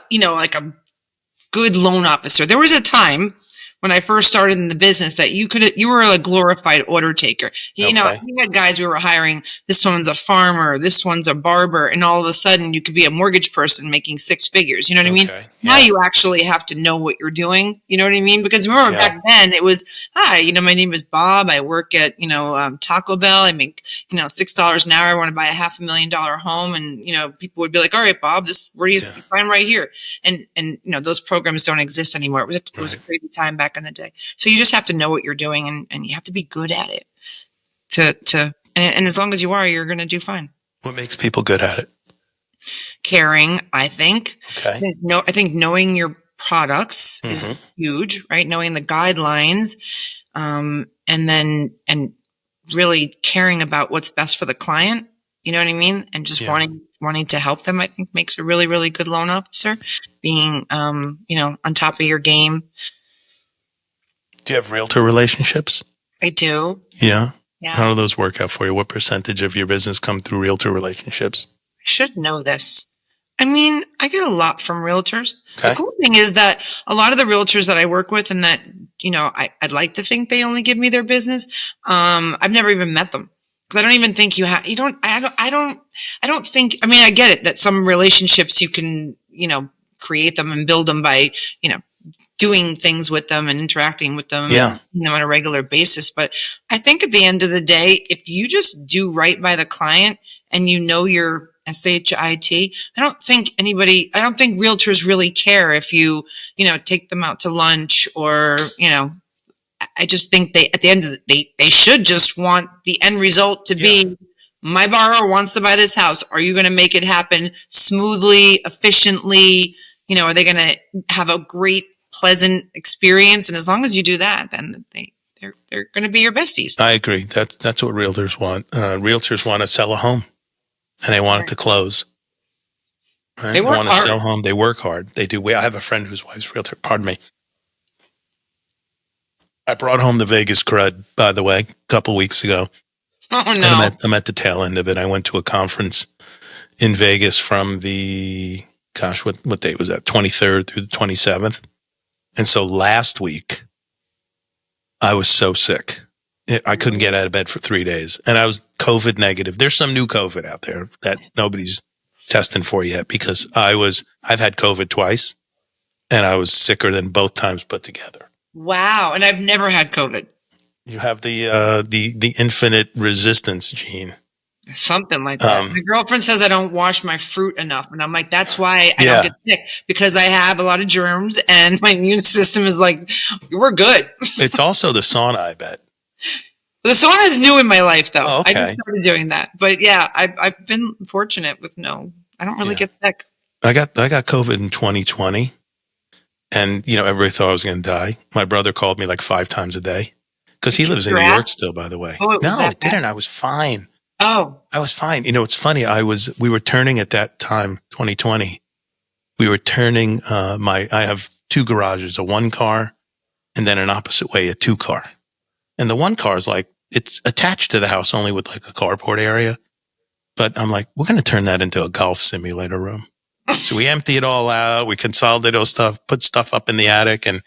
good loan officer. There was a time when I first started in the business that you were a glorified order taker. You know, Okay. we had guys we were hiring. This one's a farmer. This one's a barber. And all of a sudden you could be a mortgage person making six figures. You know what I mean? Okay. Now Yeah. you actually have to know what you're doing. You know what I mean? Because remember Yeah. back then it was, hi, my name is Bob. I work at, Taco Bell. I make, $6 an hour. I want to buy a $500,000 home. And, people would be like, all right, Bob, where do you find right here? And those programs don't exist anymore. It was a crazy time back in the day. So you just have to know what you're doing and you have to be good at it and as long as you are, you're going to do fine. What makes people good at it? Caring, I think. Okay. I think knowing your products is huge, right? Knowing the guidelines, and really caring about what's best for the client. You know what I mean? And just wanting to help them, I think makes a really, really good loan officer. Being, on top of your game. Do you have realtor relationships? I do. Yeah. Yeah. How do those work out for you? What percentage of your business come through realtor relationships? I should know this. I mean, I get a lot from realtors. Okay. The cool thing is that a lot of the realtors that I work with and that, I'd like to think they only give me their business. I've never even met them because I don't even think I don't think, I mean, I get it that some relationships you can, create them and build them by, doing things with them and interacting with them on a regular basis. But I think at the end of the day, if you just do right by the client and your SHIT, I don't think realtors really care if you, take them out to lunch or, I just think at the end of the they should just want the end result to be my borrower wants to buy this house. Are you going to make it happen smoothly, efficiently? Are they going to have a great, pleasant experience? And as long as you do that, then they're going to be your besties. I agree. That's what realtors want. Realtors want to sell a home and they want it to close. Right? They want to sell a home. They work hard. They do. I have a friend whose wife's realtor. Pardon me. I brought home the Vegas crud, by the way, a couple weeks ago. Oh, no. And I'm at the tail end of it. I went to a conference in Vegas from the, what date was that? 23rd through the 27th. And so last week, I was so sick. I couldn't get out of bed for 3 days. And I was COVID negative. There's some new COVID out there that nobody's testing for yet because I've had COVID twice and I was sicker than both times put together. Wow. And I've never had COVID. You have the infinite resistance gene. Something like that. My girlfriend says I don't wash my fruit enough. And I'm like, that's why I don't get sick, because I have a lot of germs and my immune system is like, we're good. It's also the sauna, I bet. The sauna is new in my life, though. Oh, okay. I just started doing that. But yeah, I've been fortunate with I don't really get sick. I got COVID in 2020. And, everybody thought I was going to die. My brother called me like 5 times a day because he lives in New York still, by the way. Oh, no, it didn't. I was fine. Oh, I was fine. It's funny. We were turning at that time, 2020. We were turning, I have 2 garages, a 1-car and then an opposite way, a 2-car. And the 1 car is it's attached to the house only with like a carport area. But I'm like, we're going to turn that into a golf simulator room. So we empty it all out. We consolidate all stuff, put stuff up in the attic, and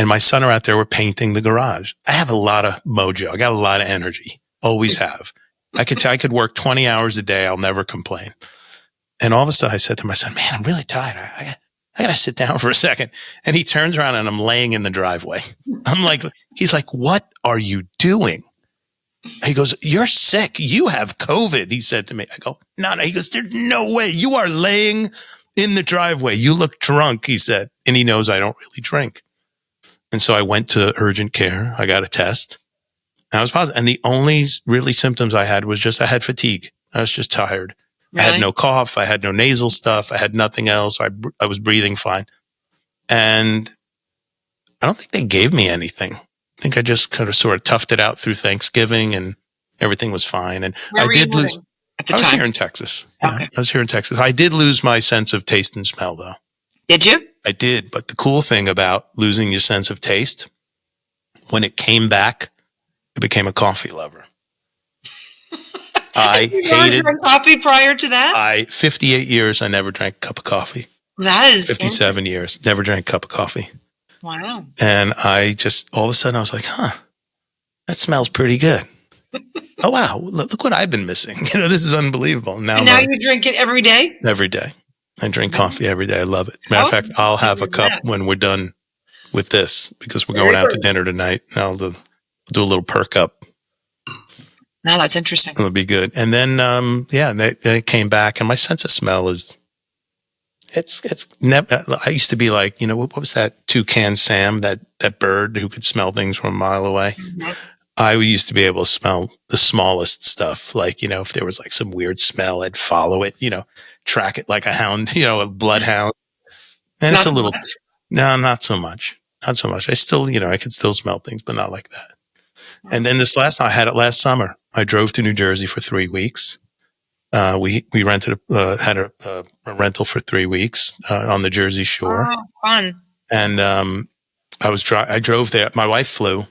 my son are out there. We're painting the garage. I have a lot of mojo. I got a lot of energy. Always have. I could work 20 hours a day. I'll never complain. And all of a sudden I said to my son, man, I'm really tired. I got to sit down for a second. And he turns around and I'm laying in the driveway. He's like, what are you doing? He goes, you're sick. You have COVID. He said to me, I go, no. He goes, there's no way. You are laying in the driveway. You look drunk, he said. And he knows I don't really drink. And so I went to urgent care. I got a test. And I was positive. And the only really symptoms I had was I had fatigue. I was just tired. Really? I had no cough. I had no nasal stuff. I had nothing else. I was breathing fine. And I don't think they gave me anything. I think I just kind of sort of toughed it out through Thanksgiving and everything was fine. And I did lose. I was here in Texas. Okay. Yeah, I was here in Texas. I did lose my sense of taste and smell, though. Did you? I did. But the cool thing about losing your sense of taste, when it came back, I became a coffee lover. I hated coffee prior to that. 58 years, I never drank a cup of coffee. That is 57 years, never drank a cup of coffee. Wow. And I just, all of a sudden I was like, that smells pretty good. Oh, wow. Look what I've been missing. This is unbelievable. And now you drink it every day? Every day. I drink coffee every day. I love it. Matter of fact, Oh, I'll have a cup when we're done with this because we're going out to dinner tonight. I'll do a little perk up. No, that's interesting. It'll be good. And then, they came back, and my sense of smell is, it's never, I used to be like, what was that toucan Sam, that bird who could smell things from a mile away? Mm-hmm. I used to be able to smell the smallest stuff. Like, if there was like some weird smell, I'd follow it, track it like a hound, a bloodhound. And it's a little, no, not so much. Not so much. I still, I could still smell things, but not like that. And then I had it last summer. I drove to New Jersey for 3 weeks. We rented, had a rental for 3 weeks, on the Jersey Shore. Oh, fun. And, I drove there. My wife flew.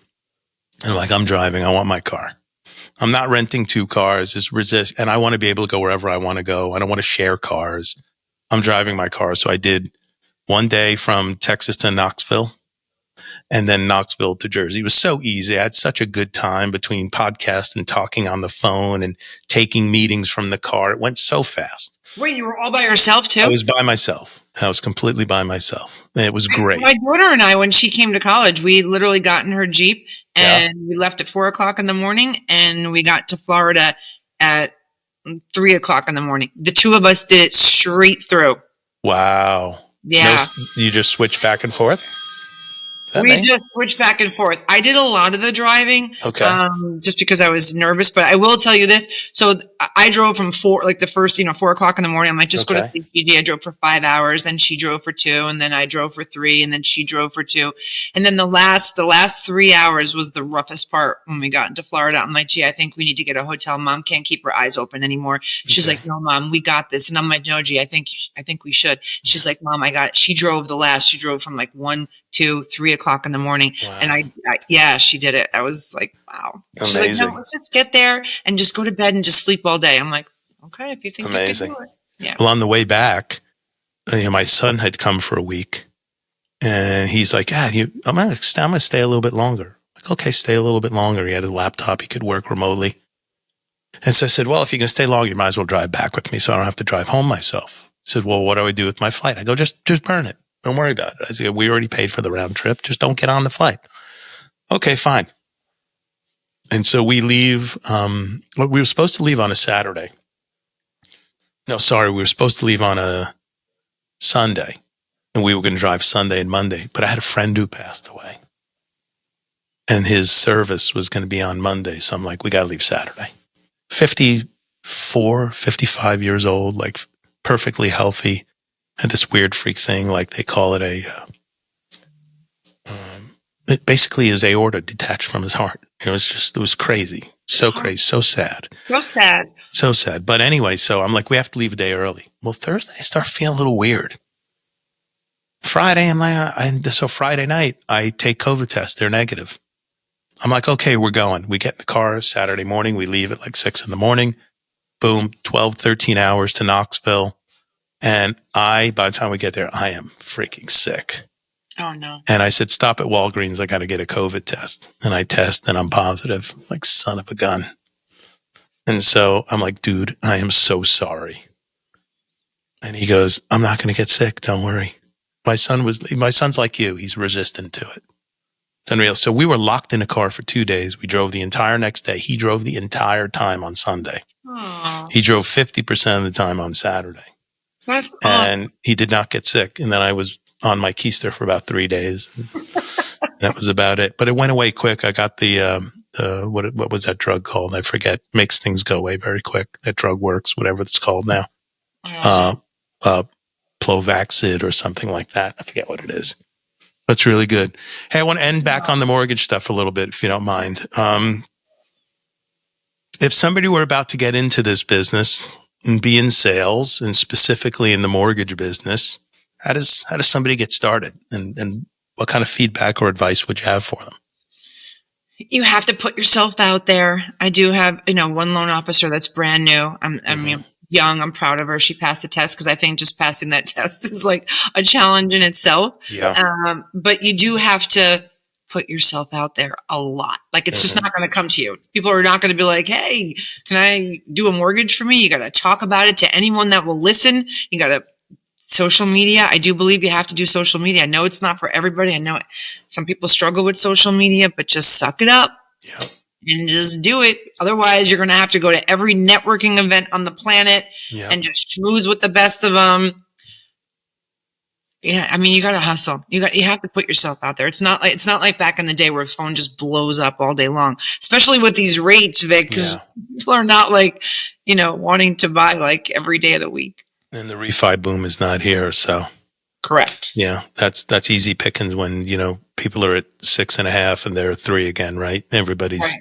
And I'm driving. I want my car. I'm not renting 2 cars. And I want to be able to go wherever I want to go. I don't want to share cars. I'm driving my car. So I did one day from Texas to Knoxville, and then Knoxville to Jersey. It was so easy. I had such a good time between podcasts and talking on the phone and taking meetings from the car. It went so fast. Wait, you were all by yourself too? I was by myself. I was completely by myself. It was great. My daughter and I, when she came to college, we literally got in her Jeep and we left at 4:00 in the morning, and we got to Florida at 3:00 in the morning. The 2 of us did it straight through. Wow. Yeah. You just switch back and forth? We just switched back and forth. I did a lot of the driving, just because I was nervous. But I will tell you this. So I drove from 4:00 in the morning. I'm like, just go to CPG. I drove for 5 hours. Then she drove for 2, and then I drove for 3, and then she drove for 2. And then the last 3 hours was the roughest part when we got into Florida. I'm like, gee, I think we need to get a hotel. Mom can't keep her eyes open anymore. She's like, no, Mom, we got this. And I'm like, no, gee, I think we should. She's like, Mom, I got it. She drove She drove from 1, 2, 3 o'clock in the morning. Wow. And she did it. I was like, wow. She's like, no, let's just get there and just go to bed and just sleep all day. I'm like, okay, if you think you can do it. Yeah. Well, on the way back, my son had come for a week, and he's like, Dad, I'm going to stay a little bit longer. Like, okay, stay a little bit longer. He had a laptop. He could work remotely. And so I said, well, if you're going to stay long, you might as well drive back with me so I don't have to drive home myself. He said, well, what do I do with my flight? I go, just burn it. Don't worry about it. I said, we already paid for the round trip. Just don't get on the flight. Okay, fine. And so we leave. We were supposed to leave on a Saturday. No, sorry. We were supposed to leave on a Sunday, and we were going to drive Sunday and Monday. But I had a friend who passed away, and his service was going to be on Monday. So I'm like, we got to leave Saturday. 54, 55 years old, perfectly healthy. Had this weird freak thing, they call it it basically his aorta detached from his heart. It was crazy. So crazy. So sad. So sad. So sad. But anyway, so I'm like, we have to leave a day early. Well, Thursday, I start feeling a little weird. Friday, so Friday night, I take COVID tests. They're negative. I'm like, okay, we're going. We get in the car Saturday morning. We leave at 6 in the morning. Boom, 12, 13 hours to Knoxville. And by the time we get there, I am freaking sick. Oh, no. And I said, stop at Walgreens. I got to get a COVID test. And I test, and I'm positive. Like, son of a gun. And so I'm like, dude, I am so sorry. And he goes, I'm not going to get sick. Don't worry. My son's like you. He's resistant to it. It's unreal. So we were locked in a car for 2 days. We drove the entire next day. He drove the entire time on Sunday. Aww. He drove 50% of the time on Saturday. That's and he did not get sick. And then I was on my keister for about 3 days. That was about it. But it went away quick. I got what was that drug called? I forget. Makes things go away very quick. That drug works, whatever it's called now. Plovaxid or something like that. I forget what it is. That's really good. Hey, I want to end back on the mortgage stuff a little bit, if you don't mind. If somebody were about to get into this business and be in sales, and specifically in the mortgage business, how does somebody get started? And what kind of feedback or advice would you have for them? You have to put yourself out there. I do have, one loan officer that's brand new. young. I'm proud of her. She passed the test because I think just passing that test is like a challenge in itself. Yeah. But you do have to put yourself out there a lot. Like it's just not going to come to you. People are not going to be like, hey, can I do a mortgage for me? You got to talk about it to anyone that will listen. You got to social media. I do believe you have to do social media. I know it's not for everybody. I know some people struggle with social media, but just suck it up. Yeah. And just do it. Otherwise, you're going to have to go to every networking event on the planet and just schmooze with the best of them. Yeah, I mean, you got to hustle. You have to put yourself out there. It's not like back in the day where the phone just blows up all day long, especially with these rates, Vic, because people are not like, wanting to buy like every day of the week. And the refi boom is not here, so. Correct. Yeah, that's easy pickings when, people are at 6.5 and they're at 3 again, right? Everybody's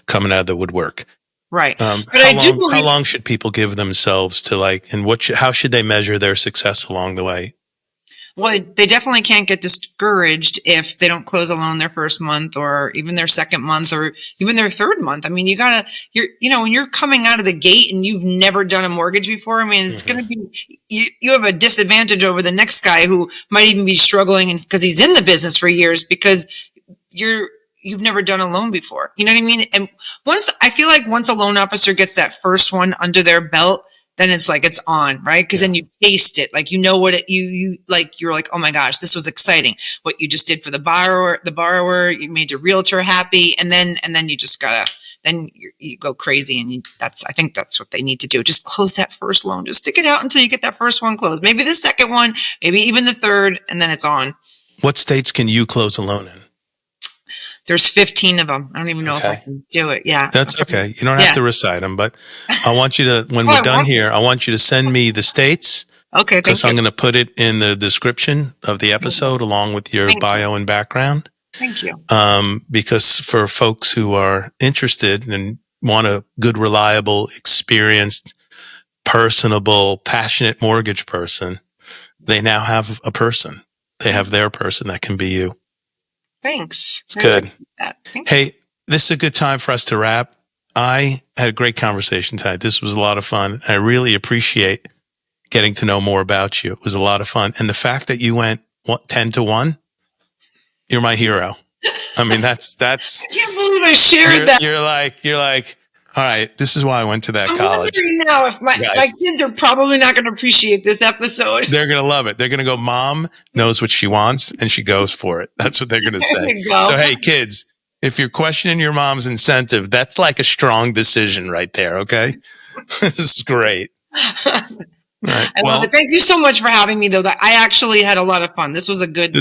coming out of the woodwork. Right. But how long should people give themselves to and how should they measure their success along the way? Well, they definitely can't get discouraged if they don't close a loan their first month or even their second month or even their third month. I mean, when you're coming out of the gate and you've never done a mortgage before, I mean, it's going to be, you have a disadvantage over the next guy who might even be struggling because he's in the business for years because you've never done a loan before. You know what I mean? And I feel like once a loan officer gets that first one under their belt, then it's like it's on, right? Because then you taste it, like what you're like, oh my gosh, this was exciting. What you just did for the borrower, you made your realtor happy, and then you just you go crazy, and I think that's what they need to do. Just close that first loan, just stick it out until you get that first one closed. Maybe the second one, maybe even the third, and then it's on. What states can you close a loan in? There's 15 of them. I don't even know if I can do it. Yeah. That's okay. You don't have to recite them, but I want you to, when we're done here, I want you to send me the states. Okay. Because I'm going to put it in the description of the episode along with your bio and background. Thank you. Because for folks who are interested and want a good, reliable, experienced, personable, passionate mortgage person, they now have a person. They have their person that can be you. Thanks. It's good. Hey, this is a good time for us to wrap. I had a great conversation tonight. This was a lot of fun. I really appreciate getting to know more about you. It was a lot of fun. And the fact that you went 10-1, you're my hero. I mean, that's, I can't believe I shared that. You're like, all right, this is why I went to that college. I'm wondering now if my kids are probably not going to appreciate this episode. They're going to love it. They're going to go, Mom knows what she wants and she goes for it. That's what they're going to say. So, hey, kids, if you're questioning your mom's incentive, that's like a strong decision right there. Okay. This is great. Right. I love it. Thank you so much for having me, though. I actually had a lot of fun. This was a good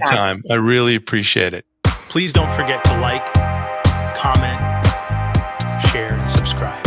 time. I really appreciate it. Please don't forget to like, comment, share, and subscribe.